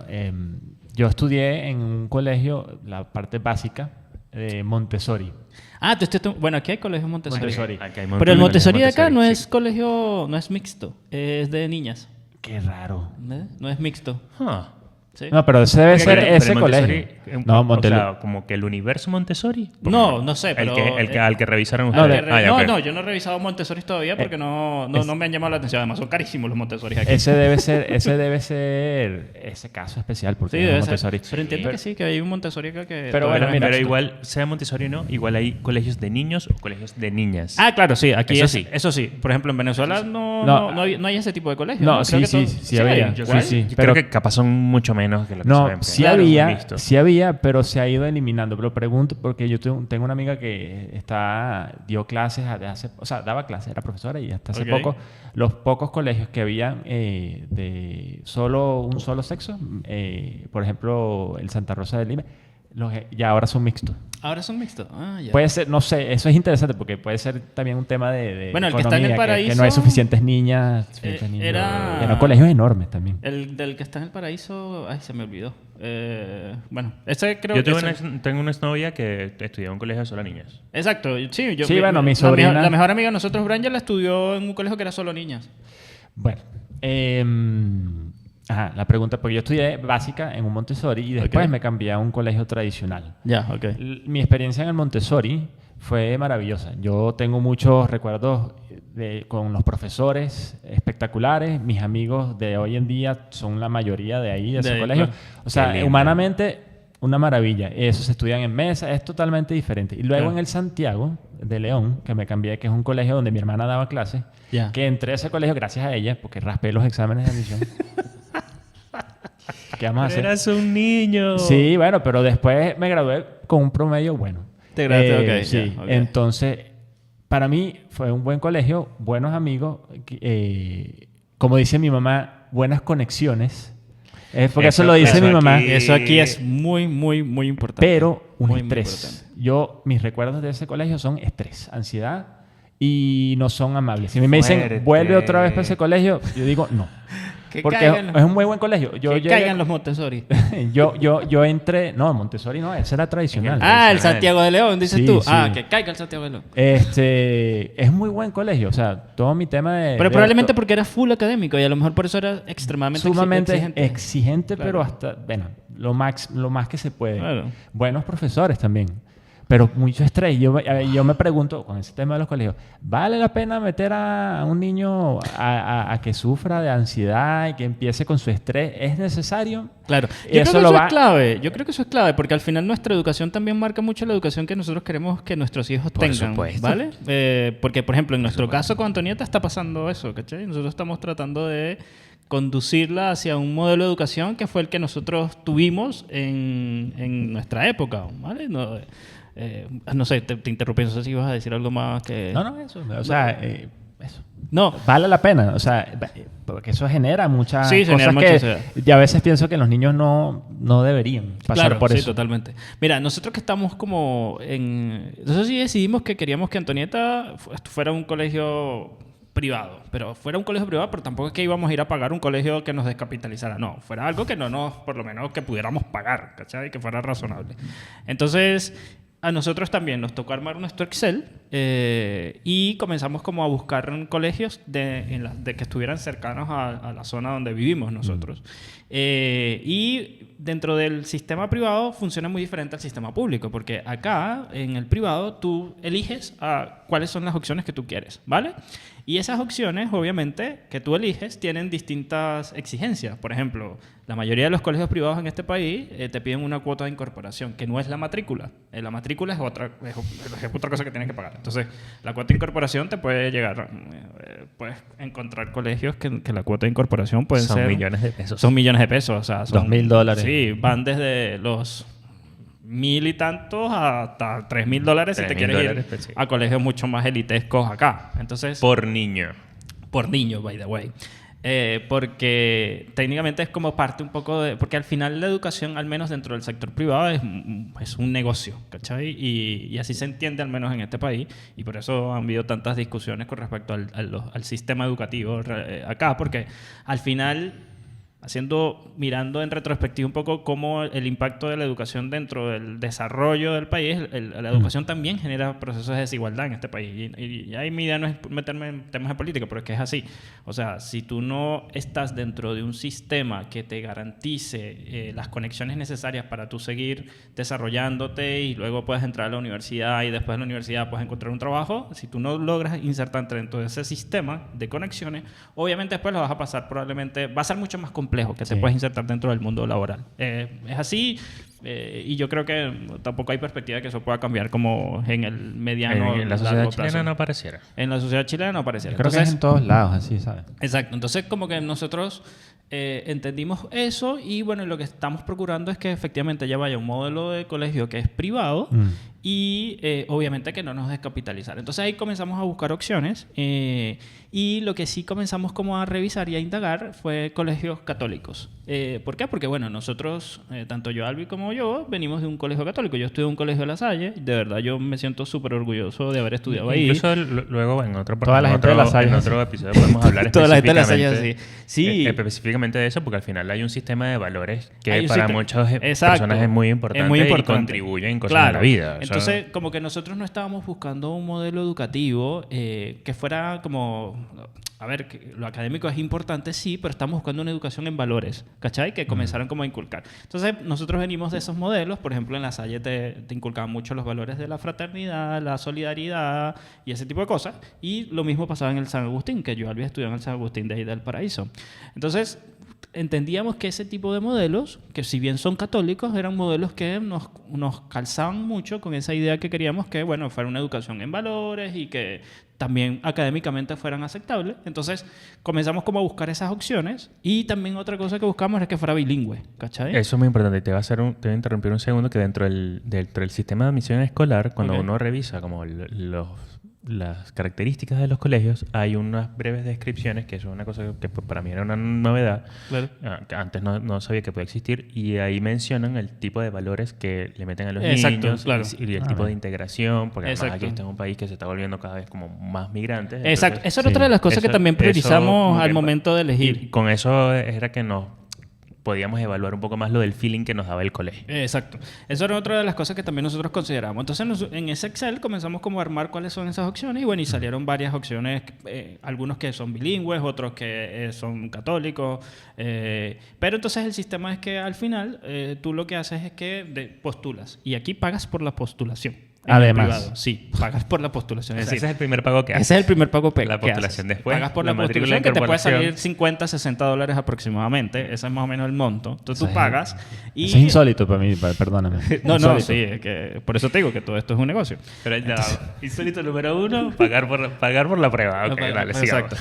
yo estudié en un colegio, la parte básica, de Montessori. Ah, bueno, aquí hay colegios Montessori. Montessori. Acá hay Pero el colegios Montessori de acá no sí. es colegio, no es mixto, es de niñas. Qué raro. No es mixto. Huh. ¿Sí? No, pero ese debe ser Pero ese el colegio. Montessori, No, o sea, como que el universo Montessori. No sé, pero... Al que revisaron No, ustedes. de- ya, ok. No, yo no he revisado Montessori todavía porque no me han llamado la atención. Además, son carísimos los Montessori aquí. Ese debe ser ese caso especial porque Sí, es debe Montessori. ser. Pero entiendo que sí, que hay un Montessori acá que... Pero todavía bueno, no es mira, Pero mixto. igual, sea Montessori o no, igual hay colegios de niños o colegios de niñas. Ah, claro, sí. Aquí Eso es- sí. Eso sí. Por ejemplo, en Venezuela no hay ese tipo de colegio. No, Creo sí, que sí había. hay. Yo Sí, creo, sí, yo pero- creo que capaz son mucho menos que lo que No, saben. sí Claro, había, mixto. sí había, pero se ha ido eliminando. Pero pregunto, porque yo tengo una amiga que dio clases, daba clases, era profesora y hasta hace Ok. poco, los pocos colegios que había de un solo sexo, por ejemplo, el Santa Rosa de Lima, ya ahora son mixtos. Ahora son mixtos. Ah, ya. Puede ser, no sé, eso es interesante porque puede ser también un tema de Bueno, el que está en el economía, que no paraíso, hay suficientes niñas, suficientes niños. era- Eran colegios enormes también. El del que está en el paraíso... Ay, se me olvidó. Bueno, ese creo Yo que... tengo una exnovia que estudió en un colegio de solo niñas. Exacto. Sí, Sí, bueno, mi sobrina- La mejor amiga de nosotros, Branja, la estudió en un colegio que era solo niñas. Bueno, la pregunta, porque yo estudié básica en un Montessori y después Ok. me cambié a un colegio tradicional. Ya, ok. Mi experiencia en el Montessori fue maravillosa. Yo tengo muchos recuerdos con los profesores espectaculares. Mis amigos de hoy en día son la mayoría de ahí, de ese De ahí, colegio. claro. O sea, Qué lindo. humanamente, una maravilla. Eso se estudian en mesa, es totalmente diferente. Y luego Claro. en el Santiago de León, que me cambié, que es un colegio donde mi hermana daba clases, Ya. que entré a ese colegio gracias a ella, porque raspé los exámenes de admisión. ¿Qué vamos a hacer? Eras un niño. Sí, bueno, pero después me gradué con un promedio bueno. Te graduaste, ok, Sí, ya, ok. entonces, para mí fue un buen colegio, buenos amigos, como dice mi mamá, buenas conexiones. Porque eso lo dice eso mi mamá. aquí- Eso aquí es muy, muy, muy importante. Pero un Muy, muy estrés. importante. Mis recuerdos de ese colegio son estrés, ansiedad y no son amables. Si a mí me dicen, Fuerte. vuelve otra vez para ese colegio, yo digo, no. Que Porque caigan es un muy buen colegio. Yo que llegué- caigan los Montessori. yo entré... No, Montessori no, ese era tradicional. Ah, el tradicional. Santiago de León, dices Sí, tú. sí. Ah, que caiga el Santiago de León. Es muy buen colegio. O sea, todo mi tema de... Pero de probablemente orto- porque era full académico y a lo mejor por eso era extremadamente sumamente exigente. exigente, Claro. pero hasta... Bueno, lo más que se puede. Claro. Buenos profesores también. Pero mucho estrés. Yo me pregunto, con ese tema de los colegios, ¿vale la pena meter a un niño a que sufra de ansiedad y que empiece con su estrés? ¿Es necesario? Claro. Y Yo creo eso que lo eso va- es clave. Yo creo que eso es clave porque al final nuestra educación también marca mucho la educación que nosotros queremos que nuestros hijos Por tengan. supuesto. ¿Vale? Porque, por ejemplo, en nuestro caso con Antonieta está pasando eso, ¿cachai? Nosotros estamos tratando de conducirla hacia un modelo de educación que fue el que nosotros tuvimos en nuestra época, ¿vale? No sé, te interrumpí, no sé si ibas a decir algo más que... No, eso. O sea, eso. No, Vale la pena, o sea, porque eso genera muchas Sí, genera cosas mucha que ansiedad. yo a veces pienso que los niños no deberían pasar claro, por sí, eso. totalmente. Mira, nosotros que estamos como en... Nosotros sí decidimos que queríamos que Antonieta fuera un colegio privado, pero fuera un colegio privado, pero tampoco es que íbamos a ir a pagar un colegio que nos descapitalizara, no, fuera algo que no nos, por lo menos que pudiéramos pagar, ¿cachai? Que fuera razonable. Entonces, a nosotros también nos tocó armar nuestro Excel y comenzamos como a buscar colegios de que estuvieran cercanos a la zona donde vivimos nosotros. Y dentro del sistema privado funciona muy diferente al sistema público, porque acá, en el privado, tú eliges cuáles son las opciones que tú quieres, ¿vale? Y esas opciones, obviamente, que tú eliges, tienen distintas exigencias. Por ejemplo, la mayoría de los colegios privados en este país te piden una cuota de incorporación, que no es la matrícula. La matrícula es otra cosa que tienes que pagar. Entonces, la cuota de incorporación te puede llegar... puedes encontrar colegios que la cuota de incorporación pueden ser... Son millones de pesos. Son millones de pesos. O sea, son $2,000. Sí, van desde los 1,000 y tantos hasta $3,000 si te quieres ir pues, sí. a colegios mucho más elitescos acá. Entonces, Por niño. por niño, by the way. Porque técnicamente es como parte un poco de... Porque al final la educación, al menos dentro del sector privado, es un negocio, ¿cachai? Y así se entiende al menos en este país. Y por eso han habido tantas discusiones con respecto al sistema educativo acá. Porque al final... mirando en retrospectiva un poco cómo el impacto de la educación dentro del desarrollo del país, la educación también genera procesos de desigualdad en este país. Y ahí mi idea no es meterme en temas de política, pero es que es así. O sea, si tú no estás dentro de un sistema que te garantice las conexiones necesarias para tú seguir desarrollándote y luego puedes entrar a la universidad y después de la universidad puedes encontrar un trabajo, si tú no logras insertarte dentro de ese sistema de conexiones, obviamente después lo vas a pasar probablemente, va a ser mucho más complejo que te puedes insertar dentro del mundo laboral. Es así, y yo creo que tampoco hay perspectiva de que eso pueda cambiar como en el mediano En la sociedad chilena no pareciera. En la sociedad chilena no pareciera. Creo que es en todos lados así, ¿sabes? Exacto. Entonces, como que nosotros entendimos eso y, bueno, lo que estamos procurando es que efectivamente ya vaya un modelo de colegio que es privado y, obviamente, que no nos descapitalizar. Entonces, ahí comenzamos a buscar opciones y lo que sí comenzamos como a revisar y a indagar fue colegios católicos. ¿Por qué? Porque, bueno, nosotros, tanto yo, Albi, como yo, venimos de un colegio católico. Yo estudié en un colegio de La Salle. De verdad, yo me siento súper orgulloso de haber estudiado ahí. Incluso luego en otro episodio podemos hablar Toda la gente de La Salle, sí. Específicamente de eso, porque al final hay un sistema de valores que Hay un para sistema- muchas Exacto. personas es muy importante, Es muy y importante. contribuye en cosas Claro. de la vida. O sea, Entonces, como que nosotros no estábamos buscando un modelo educativo que fuera como... A ver, que lo académico es importante, sí, pero estamos buscando una educación en valores, ¿cachai? Que comenzaron como a inculcar. Entonces, nosotros venimos de esos modelos. Por ejemplo, en La Salle te inculcaban mucho los valores de la fraternidad, la solidaridad y ese tipo de cosas. Y lo mismo pasaba en el San Agustín, que yo había estudiado en el San Agustín de ahí del Paraíso. Entonces, entendíamos que ese tipo de modelos, que si bien son católicos, eran modelos que nos calzaban mucho con esa idea que queríamos que, bueno, fuera una educación en valores y que también académicamente fueran aceptables. Entonces, comenzamos como a buscar esas opciones y también otra cosa que buscamos es que fuera bilingüe, ¿cachai? eso es muy importante. Te voy a interrumpir un segundo, que dentro del sistema de admisión escolar, cuando uno revisa como las características de los colegios, hay unas breves descripciones, que eso es una cosa que para mí era una novedad, Claro. que antes no sabía que podía existir, y ahí mencionan el tipo de valores que le meten a los Exacto, niños claro. y el tipo de integración, porque además Exacto. aquí está en un país que se está volviendo cada vez como más migrantes. Exacto. Entonces, Esa era otra de las cosas que también priorizamos como al que- momento de elegir. Y con eso era que podíamos evaluar un poco más lo del feeling que nos daba el colegio. Exacto. Eso era otra de las cosas que también nosotros consideramos. Entonces, en ese Excel comenzamos como a armar cuáles son esas opciones y, bueno, y salieron varias opciones, algunos que son bilingües, otros que son católicos. Pero entonces el sistema es que al final tú lo que haces es que postulas y aquí pagas por la postulación. En Además. el privado. Sí, pagas por la postulación. O Es sea, decir, ese es el primer pago que haces. ese es el primer pago La que postulación. haces. Después, pagas por la la matrícula postulación, de que te puede incorporación. salir $50, $60 ese es más o menos el monto. Entonces Eso tú es- pagas y... Eso es insólito para mí, perdóname. No, Insólito. sí, es que por eso te digo que todo esto es un negocio. Pero ya, insólito número 1, pagar por la prueba. Ok, dale, sigamos. Exacto.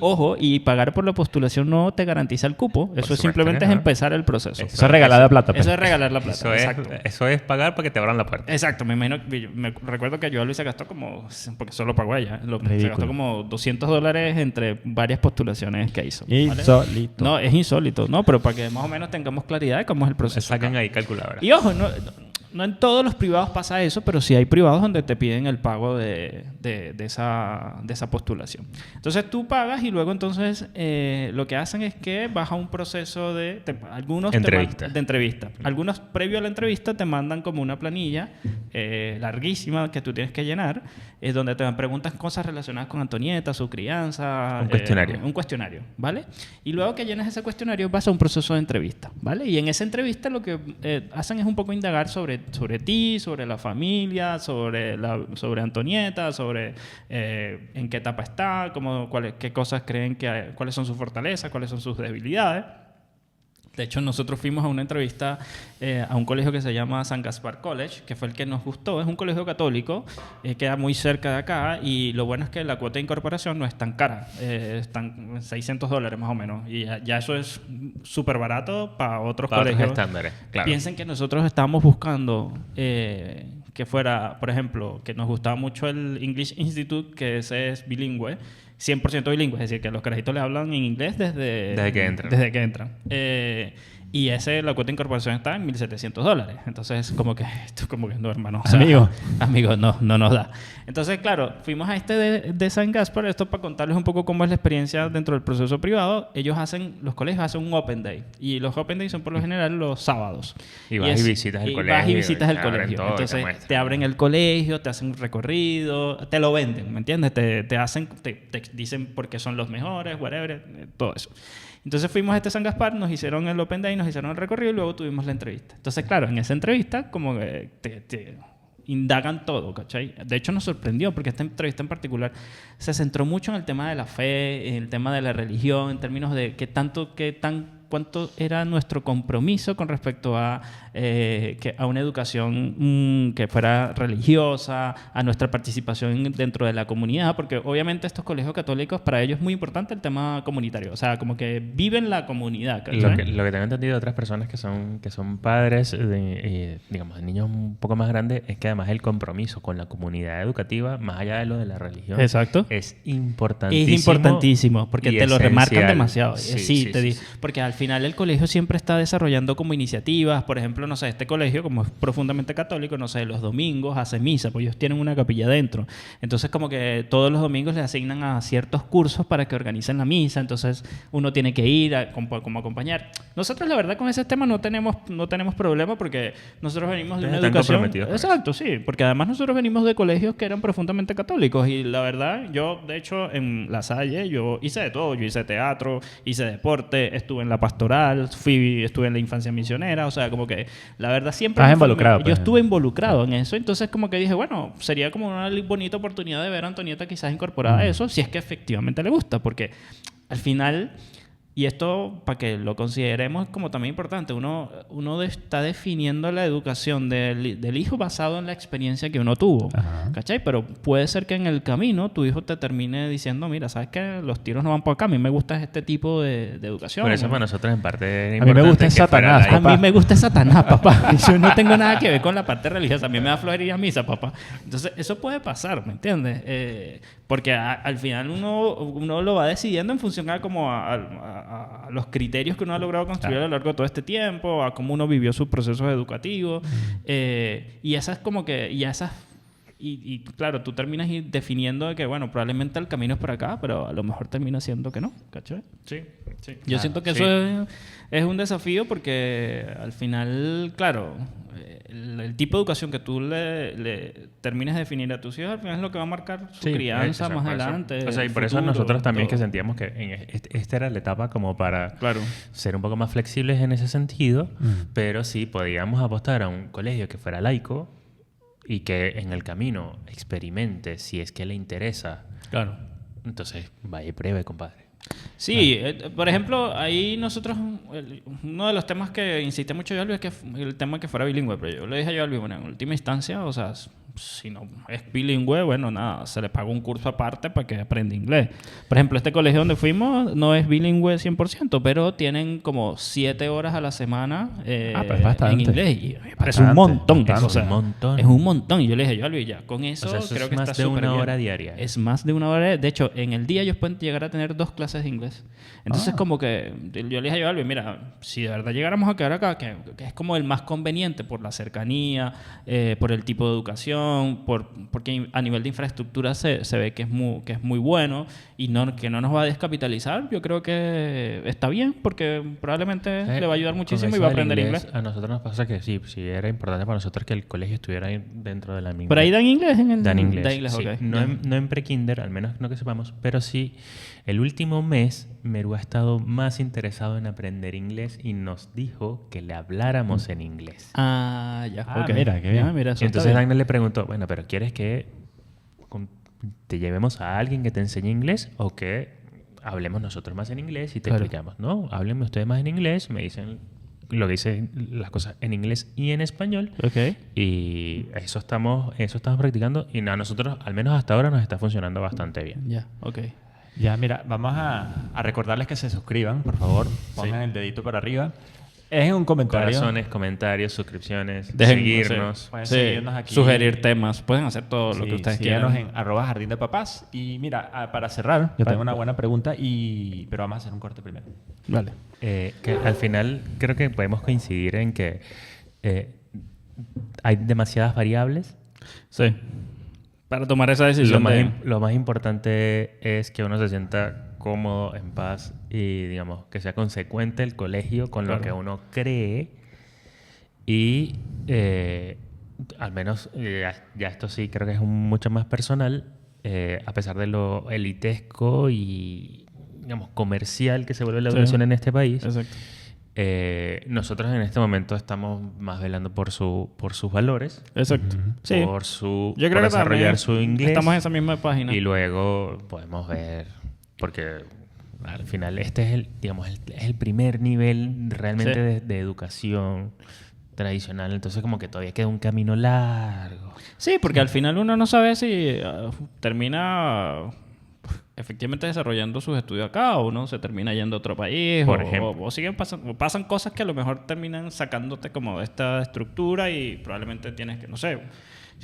Ojo, y pagar por la postulación no te garantiza el cupo. Eso supuesto simplemente que es no. empezar el proceso. Eso es regalada plata. Eso es regalar la plata. Exacto. Eso es pagar para que te abran la puerta. Exacto, me imagino, me recuerdo que yo Luis se gastó como, porque solo pagó ella, se Ridículo. gastó como $200 entre varias postulaciones que hizo. ¿vale? Insólito. No, es insólito, ¿no? Pero para que más o menos tengamos claridad de cómo es el proceso. Sacan acá. ahí calculadora. Y ojo, no en todos los privados pasa eso, pero sí hay privados donde te piden el pago de esa postulación. Entonces tú pagas y luego entonces lo que hacen es que vas a un proceso de entrevista. Algunos previo a la entrevista te mandan como una planilla larguísima que tú tienes que llenar, es donde te preguntas cosas relacionadas con Antonieta, su crianza. Un cuestionario. Un cuestionario, ¿vale? Y luego que llenas ese cuestionario vas a un proceso de entrevista, ¿vale? Y en esa entrevista lo que hacen es un poco indagar sobre ti, sobre la familia, sobre Antonieta, sobre en qué etapa está, qué cosas creen cuáles son sus fortalezas, cuáles son sus debilidades. De hecho, nosotros fuimos a una entrevista a un colegio que se llama San Gaspar College, que fue el que nos gustó. Es un colegio católico, queda muy cerca de acá, y lo bueno es que la cuota de incorporación no es tan cara. Están $600 más o menos. Y ya eso es súper barato para otros colegios. Estándares, claro. Piensen que nosotros estábamos buscando que fuera, por ejemplo, que nos gustaba mucho el English Institute, que ese es bilingüe, 100% bilingüe, es decir, que los carajitos le hablan en inglés desde que entran. Y la cuota de incorporación está en $1,700. Entonces, como que no, hermano. O sea, amigo, no nos da. Entonces, claro, fuimos a de San Gaspar, esto para contarles un poco cómo es la experiencia dentro del proceso privado. Los colegios hacen un Open Day. Y los Open Day son por lo general los sábados. Y visitas el colegio. Vas y visitas el colegio. Entonces, te abren el colegio, te hacen un recorrido, te lo venden, ¿me entiendes? Te dicen por qué son los mejores, whatever, todo eso. Entonces fuimos a San Gaspar, nos hicieron el Open Day, nos hicieron el recorrido y luego tuvimos la entrevista. Entonces, claro, en esa entrevista como que te indagan todo, ¿cachai? De hecho, nos sorprendió porque esta entrevista en particular se centró mucho en el tema de la fe, en el tema de la religión, en términos de cuánto era nuestro compromiso con respecto a una educación que fuera religiosa, a nuestra participación dentro de la comunidad, porque obviamente estos colegios católicos, para ellos es muy importante el tema comunitario, o sea, como que viven la comunidad. Lo que tengo entendido de otras personas que son padres digamos, de niños un poco más grandes, es que además el compromiso con la comunidad educativa, más allá de lo de la religión, exacto, es importantísimo. Es importantísimo, porque te lo remarcan demasiado. Sí, porque al final el colegio siempre está desarrollando como iniciativas. Por ejemplo, no sé, este colegio, como es profundamente católico, no sé, los domingos hace misa, pues ellos tienen una capilla dentro. Entonces, como que todos los domingos les asignan a ciertos cursos para que organicen la misa. Entonces, uno tiene que ir como acompañar. Nosotros, la verdad, con ese tema no tenemos problema porque nosotros venimos de una educación... Exacto, sí. Porque además nosotros venimos de colegios que eran profundamente católicos. Y la verdad, yo, de hecho, en La Salle, yo hice de todo. Yo hice teatro, hice deporte, estuve en la pastoral, estuve en la infancia misionera, o sea, como que la verdad siempre... Yo estuve involucrado en eso, entonces como que dije, bueno, sería como una bonita oportunidad de ver a Antonieta quizás incorporada a eso, si es que efectivamente le gusta, porque al final... Y esto, para que lo consideremos como también importante, uno está definiendo la educación del hijo basado en la experiencia que uno tuvo. Ajá. ¿Cachai? Pero puede ser que en el camino tu hijo te termine diciendo, mira, ¿sabes qué? Los tiros no van por acá. A mí me gusta este tipo de educación. Por eso para nosotros en parte a mí me gusta Satanás, papá. A mí me gusta Satanás, papá. Yo no tengo nada que ver con la parte religiosa. A mí me da flojera ir a misa, papá. Entonces, eso puede pasar, ¿me entiendes? Porque al final uno lo va decidiendo en función a los criterios que uno ha logrado construir a lo largo de todo este tiempo, a cómo uno vivió sus procesos educativos. Y esas como que... Y claro, tú terminas definiendo de que, bueno, probablemente el camino es por acá, pero a lo mejor termina siendo que no, ¿cachai? Sí. Yo siento que eso es un desafío porque al final, claro, el tipo de educación que tú le termines de definir a tus hijos al final es lo que va a marcar su crianza más adelante. O sea, y por eso nosotros también que sentíamos que esta era la etapa como para ser un poco más flexibles en ese sentido, pero sí podíamos apostar a un colegio que fuera laico y que en el camino experimente si es que le interesa. Claro. Entonces, vaya y pruebe, compadre. Sí, por ejemplo, ahí nosotros, uno de los temas que insiste mucho Yolvi es que el tema que fuera bilingüe, pero yo le dije a Yolvi, bueno, en última instancia, o sea, si no es bilingüe, bueno, nada, se le paga un curso aparte para que aprenda inglés. Por ejemplo, este colegio donde fuimos no es bilingüe 100%, pero tienen como 7 horas a la semana pues en inglés. Y me parece un montón. O sea, es un montón. Y yo le dije, Yolvi, ya, con eso, o sea, creo que está súper bien. Es más de 1 hora diaria. Es más de 1 hora. De hecho, en el día ellos pueden llegar a tener 2 clases de inglés. Entonces, como que yo le dije a Yolvi, mira, si de verdad llegáramos a quedar acá, que es como el más conveniente por la cercanía, por el tipo de educación, educación, porque a nivel de infraestructura se ve que es muy bueno y que no nos va a descapitalizar, yo creo que está bien, porque probablemente le va a ayudar muchísimo y va a aprender inglés. A nosotros nos pasa que sí era importante para nosotros que el colegio estuviera ahí dentro de la misma. ¿Pero ahí dan inglés? Dan inglés, sí. Okay. No en pre-kinder, al menos no que sepamos, pero sí, el último mes Meru ha estado más interesado en aprender inglés y nos dijo que le habláramos en inglés. Ah, ya. Ah, Okay. mira, qué bien. Mira, eso Entonces está bien. Daniel le preguntó, bueno, pero ¿quieres que te llevemos a alguien que te enseñe inglés o que hablemos nosotros más en inglés y te explicamos? No, háblenme ustedes más en inglés, me dicen lo que dicen las cosas en inglés y en español. Okay. Y eso estamos practicando y a nosotros, al menos hasta ahora, nos está funcionando bastante bien. Ya, ok. Ya, mira, vamos a recordarles que se suscriban, por favor. Pongan el dedito para arriba. Es un comentario. Corazones, comentarios, suscripciones, Dejen, seguirnos. Pueden Sí, seguirnos aquí. sugerir temas. Pueden hacer todo lo que ustedes síganos quieran. en @jardín-de-papás. Y mira, para cerrar, yo tengo una buena pregunta, pero vamos a hacer un corte primero. Vale. Que al final creo que podemos coincidir en que hay demasiadas variables. Sí. Para tomar esa decisión. Lo más importante es que uno se sienta cómodo, en paz y, digamos, que sea consecuente el colegio con lo que uno cree y al menos ya esto sí creo que es mucho más personal, a pesar de lo elitesco y, digamos, comercial que se vuelve la educación en este país. Exacto. Nosotros en este momento estamos más velando por sus valores. Exacto. Sí. Por Yo creo que desarrollar su inglés. Estamos en esa misma página. Y luego podemos ver, porque al final este es el primer nivel realmente de educación tradicional. Entonces como que todavía queda un camino largo. Sí, porque al final uno no sabe si termina efectivamente desarrollando sus estudios acá o uno se termina yendo a otro país Por ejemplo. o pasan cosas que a lo mejor terminan sacándote como de esta estructura y probablemente tienes que, no sé,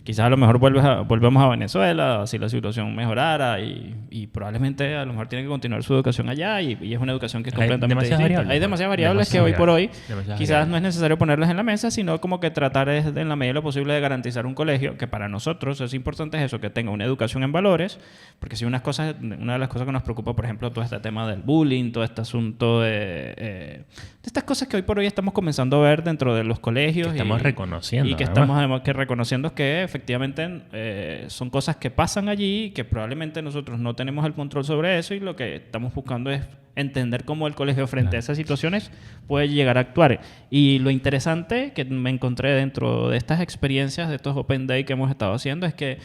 quizás a lo mejor volvemos a Venezuela si la situación mejorara y probablemente a lo mejor tiene que continuar su educación allá y es una educación que es completamente distinta. Hay demasiadas variables que hoy por hoy quizás no es necesario ponerlas en la mesa, sino como que tratar en la medida de lo posible de garantizar un colegio que para nosotros es importante es eso, que tenga una educación en valores, porque si una de las cosas que nos preocupa, por ejemplo, todo este tema del bullying, todo este asunto de estas cosas que hoy por hoy estamos comenzando a ver dentro de los colegios. Que estamos reconociendo. Y que estamos además reconociendo que efectivamente son cosas que pasan allí y que probablemente nosotros no tenemos el control sobre eso y lo que estamos buscando es entender cómo el colegio frente a esas situaciones puede llegar a actuar. Y lo interesante que me encontré dentro de estas experiencias, de estos Open Day que hemos estado haciendo, es que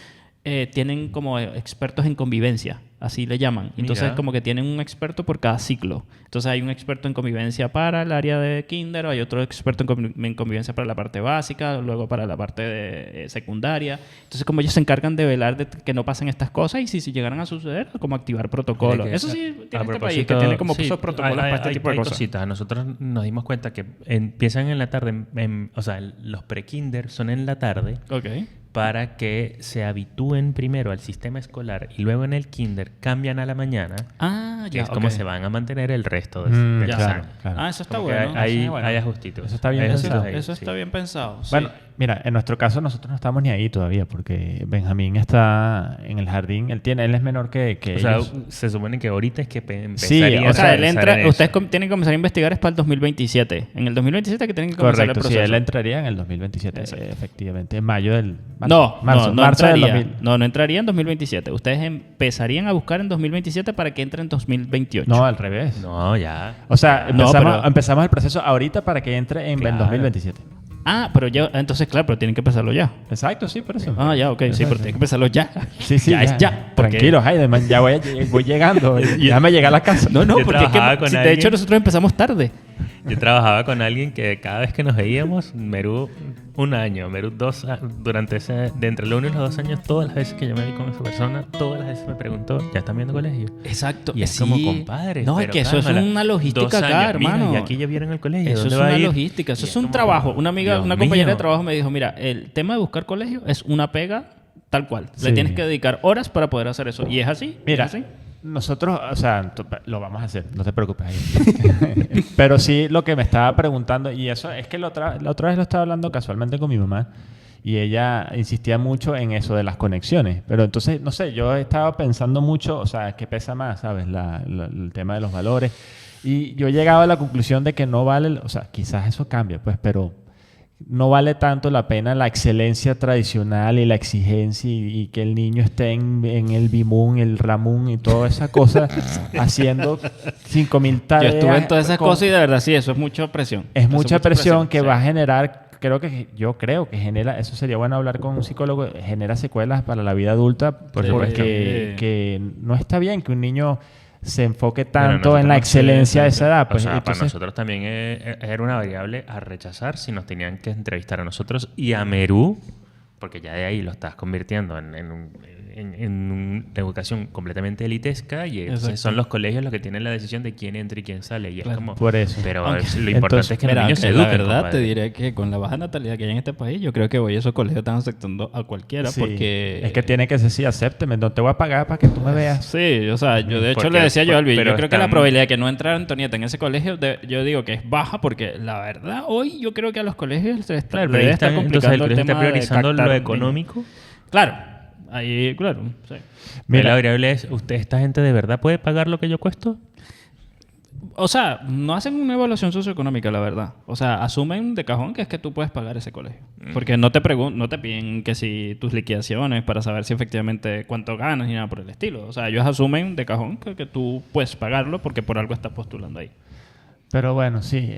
tienen como expertos en convivencia, así le llaman. Entonces, Mira. como que tienen un experto por cada ciclo. Entonces, hay un experto en convivencia para el área de kinder, hay otro experto en convivencia para la parte básica, luego para la parte de secundaria. Entonces, como ellos se encargan de velar de que no pasen estas cosas y si llegaran a suceder, como activar protocolos. Eso sí, tiene este país que tiene como esos protocolos para este tipo de cosas. Cositas. Nosotros nos dimos cuenta que empiezan en la tarde, o sea, los pre-kinder son en la tarde. Ok. Para que se habitúen primero al sistema escolar y luego en el kinder cambian a la mañana, Ah, que ya, es como ok. se van a mantener el resto de ya. los claro, años. claro. Ah, eso está Como que bueno. Hay bueno. ajustitos. Eso está bien Hay pensado. ajustitos ahí, Eso sí. está bien pensado. Sí. Bueno, mira, en nuestro caso nosotros no estamos ni ahí todavía porque Benjamín está en el jardín. Él es menor que O sea, ellos. se supone que ahorita es que Sí, empezaría o O sea, a él pensar entra, en ustedes eso. tienen que comenzar a investigar es para el 2027. En el 2027 que tienen que comenzar Correcto, el sí, proceso. él entraría en el 2027, Exacto. efectivamente, en mayo del... No marzo del entraría. 2000. No entraría en 2027. Ustedes empezarían a buscar en 2027 para que entre en 2028. No, al revés. No, ya. O sea, No, empezamos el proceso ahorita para que entre en el Claro. 2027. Ah, pero ya, entonces claro, pero tienen que empezarlo ya. Exacto, sí, por eso. Ah, ya, ok, sí, Exacto. pero tienen que empezarlo ya. Sí, sí, ya es ya. porque- Tranquilo, Heidemann, ya voy llegando. Déjame llegar a la casa. No, Yo porque es trabajaba que con de alguien- hecho nosotros empezamos tarde. Yo trabajaba con alguien que cada vez que nos veíamos, Meru un año, Meru durante de entre el 1 y los 2 años, todas las veces que yo me vi con esa persona, todas las veces me preguntó, ¿ya están viendo colegio? Exacto. Y es como, compadre. No, es pero que eso es cálmala, una 2 logística acá, años, mira, hermano. y aquí ya vieron el colegio. Eso es ¿dónde va a una ir? logística, eso Y es un como, trabajo. Una amiga, Dios una compañera de mío. trabajo me dijo, mira, el tema de buscar colegio es una pega tal cual. Le Sí. tienes que dedicar horas para poder hacer eso. Y es así. Mira, es así. nosotros, o sea, lo vamos a hacer, no te preocupes. Ahí. Pero sí, lo que me estaba preguntando, y eso es que la otra vez lo estaba hablando casualmente con mi mamá, Y ella insistía mucho en eso de las conexiones. Pero entonces, no sé, yo estaba pensando mucho, o sea, ¿qué pesa más, sabes? El tema de los valores. Y yo llegaba a la conclusión de que no vale, o sea, quizás eso cambia, pues, pero no vale tanto la pena la excelencia tradicional y la exigencia y que el niño esté en el Bimún, el Ramún y toda esa cosa haciendo 5.000 Yo tareas. estuve en todas esas cosas y de verdad sí, eso es mucha presión. Es Eso mucha presión que sí. va a generar, yo creo que genera, eso sería bueno hablar con un psicólogo, genera secuelas para la vida adulta Por supuesto. que no está bien que un niño se enfoque Bueno, tanto en la nosotros excelencia de esa edad. O Pues, sea, para entonces, nosotros también era una variable a rechazar si nos tenían que entrevistar a nosotros y a Merú, porque ya de ahí lo estás convirtiendo en una educación completamente elitesca y entonces Exacto. son los colegios los que tienen la decisión de quién entra y quién sale. Y Claro. es como... Por eso. Pero Aunque- lo importante entonces, es que Mira, los niños se aunque eduquen, la verdad compadre. te diré que con la baja natalidad que hay en este país, yo creo que hoy esos colegios están aceptando a cualquiera sí, porque... es que tiene que ser sí, acépteme, no te voy a pagar para que tú me veas. Sí, o sea, yo de hecho Porque- le decía yo a Albi, pero yo creo que la están- probabilidad de que no entrara Antonieta en ese colegio, yo digo que es baja porque la verdad hoy yo creo que a los colegios se está, Claro, le pero ahí debe estar están, entonces el complicando el colegio está tema de priorizando captar lo niños. económico. Claro, ahí, claro, sí. Mira, Mira, la variable es, ¿esta gente de verdad puede pagar lo que yo cuesto? O sea, no hacen una evaluación socioeconómica, la verdad. O sea, asumen de cajón que es que tú puedes pagar ese colegio. Porque no te piden que si tus liquidaciones para saber si efectivamente cuánto ganas ni nada por el estilo. O sea, ellos asumen de cajón que tú puedes pagarlo porque por algo estás postulando ahí. pero bueno, sí,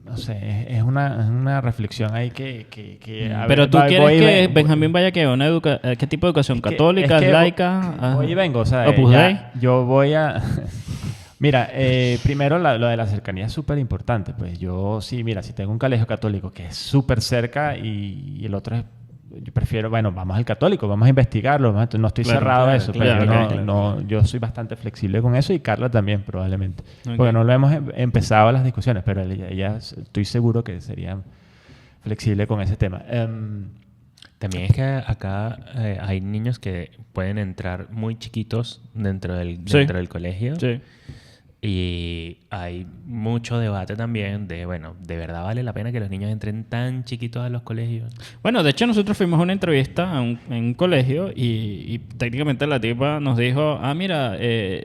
no sé, es una reflexión ahí que a Pero ver, tú quieres voy y que ven- Benjamín vaya que a una ¿qué tipo de educación? Es que- ¿Católica, es que laica? voy y vengo, o sea, Opus Dei. yo voy a... Mira, primero lo de la cercanía es súper importante. Pues yo sí, mira, si tengo un colegio católico que es súper cerca y el otro es... Yo prefiero, bueno, vamos al católico, vamos a investigarlo. No estoy Claro, cerrado a claro, eso, claro, pero claro. yo soy bastante flexible con eso y Carla también, probablemente. Ok. Porque no lo hemos empezado las discusiones, pero ella estoy seguro que sería flexible con ese tema. También es que acá hay niños que pueden entrar muy chiquitos dentro del colegio. Sí. Y hay mucho debate también de, bueno, ¿de verdad vale la pena que los niños entren tan chiquitos a los colegios? Bueno, de hecho nosotros fuimos a una entrevista en un colegio y técnicamente la tipa nos dijo, mira,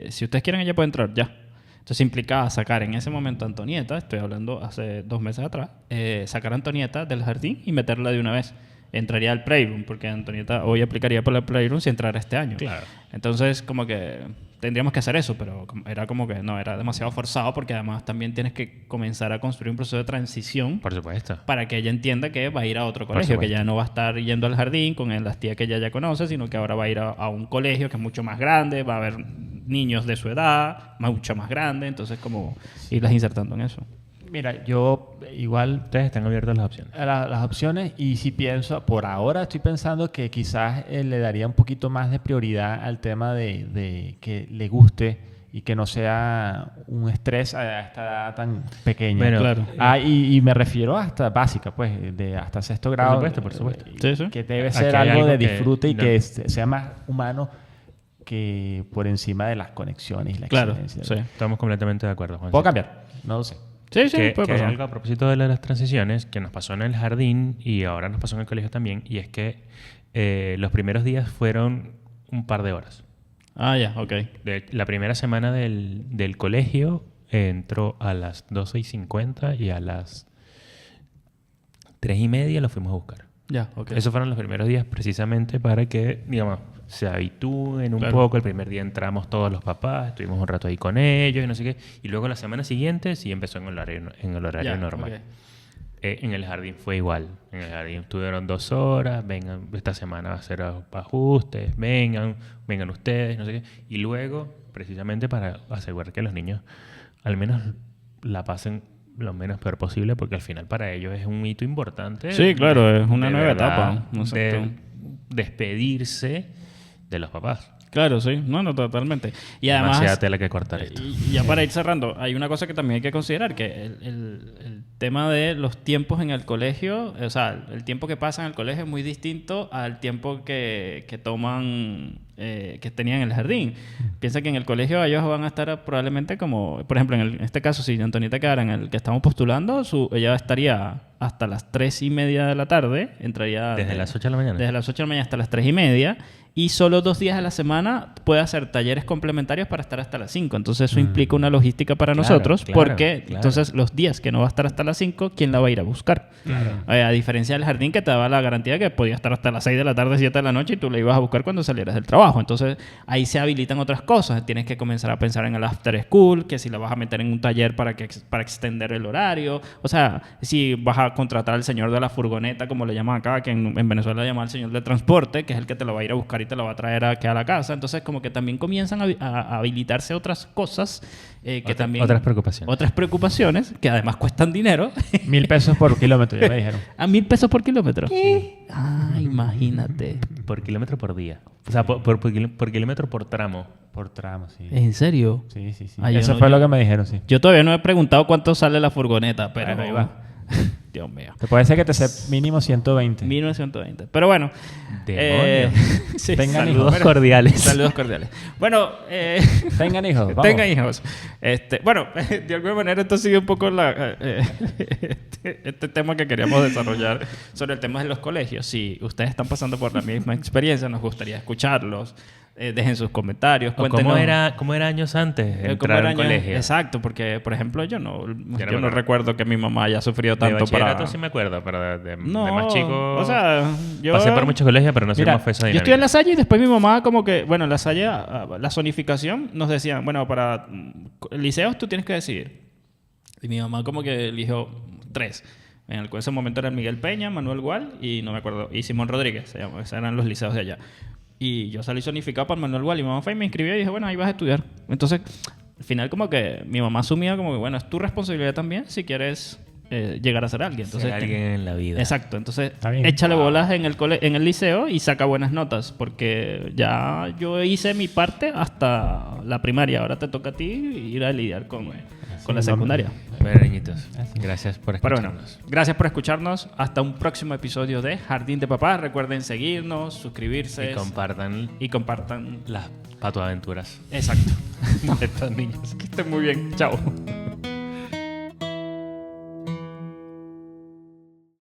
si ustedes quieren ella puede entrar ya. Entonces implicaba sacar en ese momento a Antonieta, estoy hablando hace 2 meses atrás, sacar a Antonieta del jardín y meterla de una vez. Entraría al Playroom, porque Antonieta hoy aplicaría por el Playroom si entrara este año. Claro. Entonces, como que tendríamos que hacer eso, pero era como que no, era demasiado forzado porque además también tienes que comenzar a construir un proceso de transición Por supuesto. para que ella entienda que va a ir a otro colegio, que supuesto. ya no va a estar yendo al jardín con las tías que ella ya conoce, sino que ahora va a ir a un colegio que es mucho más grande, va a haber niños de su edad, mucho más grande, entonces como irlas insertando en eso. Mira, yo igual Ustedes están abiertos a las opciones. a las opciones y si pienso, por ahora estoy pensando que quizás le daría un poquito más de prioridad al tema de que le guste y que no sea un estrés a esta edad tan pequeña. Bueno, Claro. Y me refiero hasta básica, pues, hasta sexto grado. por supuesto. Sí, sí. Que debe Aquí ser hay algo algo de que disfrute y no- que sea más humano que por encima de las conexiones y la Claro, excelencia. sí. Estamos completamente de acuerdo, Juan. ¿Puedo cambiar? No lo sé. Sí, sí, que puede hay pasar. algo a propósito de las transiciones que nos pasó en el jardín y ahora nos pasó en el colegio también, y es que los primeros días fueron un par de horas. Ya, ok. La primera semana del colegio entró a las 12:50 y a las 3:30 lo fuimos a buscar. Ya, ok. Esos fueron los primeros días precisamente para que, digamos, se habitúen un Claro. poco. El primer día entramos todos los papás, estuvimos un rato ahí con ellos y no sé qué. Y luego la semana siguiente sí empezó en el horario Ya, normal. ok. En el jardín fue igual. En el jardín estuvieron 2 horas. Vengan, esta semana va a ser ajustes. Vengan ustedes, no sé qué. Y luego, precisamente para asegurar que los niños al menos la pasen lo menos peor posible, porque al final para ellos es un hito importante. Sí, claro, es una de nueva verdad, etapa. Exacto. de despedirse de los papás. Claro, sí. No, totalmente. Y además... Demasiada tela que cortar esto. Y ya para ir cerrando, hay una cosa que también hay que considerar, que el tema de los tiempos en el colegio, o sea, el tiempo que pasan en el colegio es muy distinto al tiempo que toman que tenían en el jardín. Piensa que en el colegio ellos van a estar probablemente como, por ejemplo, en este caso, si Antonieta quedara en el que estamos postulando, ella estaría hasta las 3:30 de la tarde, entraría... Desde las 8 de la mañana. Desde las 8 de la mañana hasta las 3:30, y solo 2 días a la semana puede hacer talleres complementarios para estar hasta las 5. Entonces eso implica una logística para nosotros, porque entonces los días que no va a estar hasta las 5, ¿quién la va a ir a buscar? A diferencia del jardín, que te daba la garantía de que podía estar hasta las 6 de la tarde, 7 de la noche, y tú la ibas a buscar cuando salieras del trabajo. Entonces ahí se habilitan otras cosas. Tienes que comenzar a pensar en el after school, que si la vas a meter en un taller para extender el horario. O sea, si vas a contratar al señor de la furgoneta, como le llaman acá, que en Venezuela le llaman al señor de transporte, que es el que te lo va a ir a buscar y te lo va a traer aquí a la casa. Entonces como que también comienzan a habilitarse otras cosas que también... Otras preocupaciones. Otras preocupaciones que además cuestan dinero. 1.000 pesos por kilómetro, ya me dijeron. ¿A 1.000 pesos por kilómetro? Sí. Ah, imagínate. Por kilómetro por día. O sea, por kilómetro por tramo. Por tramo, sí. ¿En serio? Sí. Ah, Eso fue lo que me dijeron, sí. Yo todavía no he preguntado cuánto sale la furgoneta, pero... Bueno, ahí va. Dios mío. Te puede ser que te sea mínimo 120. 1920. Pero bueno. ¡Demonios! Sí, Tengan Saludos hijos. cordiales. Saludos cordiales. Bueno, Tengan hijos, vamos. tengan hijos. Bueno, de alguna manera esto sigue un poco este tema que queríamos desarrollar sobre el tema de los colegios. Si ustedes están pasando por la misma experiencia, nos gustaría escucharlos. Dejen sus comentarios, cuéntenos. ¿Cómo era años antes ¿Cómo entrar era al colegio? Exacto, porque, por ejemplo, yo no me recuerdo que mi mamá haya sufrido De tanto bachillerato para... sí me acuerdo, pero de No, más chico... o sea, yo... Pasé por muchos colegios, pero no sé Mira, cómo fue esa Yo dinámica. estudié en La Salle y después mi mamá como que... Bueno, en La Salle, la zonificación nos decían, bueno, para liceos tú tienes que decidir. Y mi mamá como que eligió 3. En ese momento era Miguel Peña, Manuel Gual y no me acuerdo, y Simón Rodríguez, se llama, esos eran los liceos de allá. Y yo salí zonificado para Manuel Gual y mi mamá fue y me inscribió y dije, bueno, ahí vas a estudiar. Entonces, al final como que mi mamá asumía como que, bueno, es tu responsabilidad también si quieres llegar a ser alguien. Entonces, Ser alguien en la vida. Exacto, entonces Está bien. échale bolas en el liceo y saca buenas notas, porque ya yo hice mi parte hasta la primaria, ahora te toca a ti ir a lidiar con la secundaria. Bueno, niñitos, gracias por Pero escucharnos. bueno, gracias por escucharnos, hasta un próximo episodio de Jardín de Papás. Recuerden seguirnos, suscribirse Y compartan las patoaventuras Exacto. de estos niños. Que estén muy bien, chao.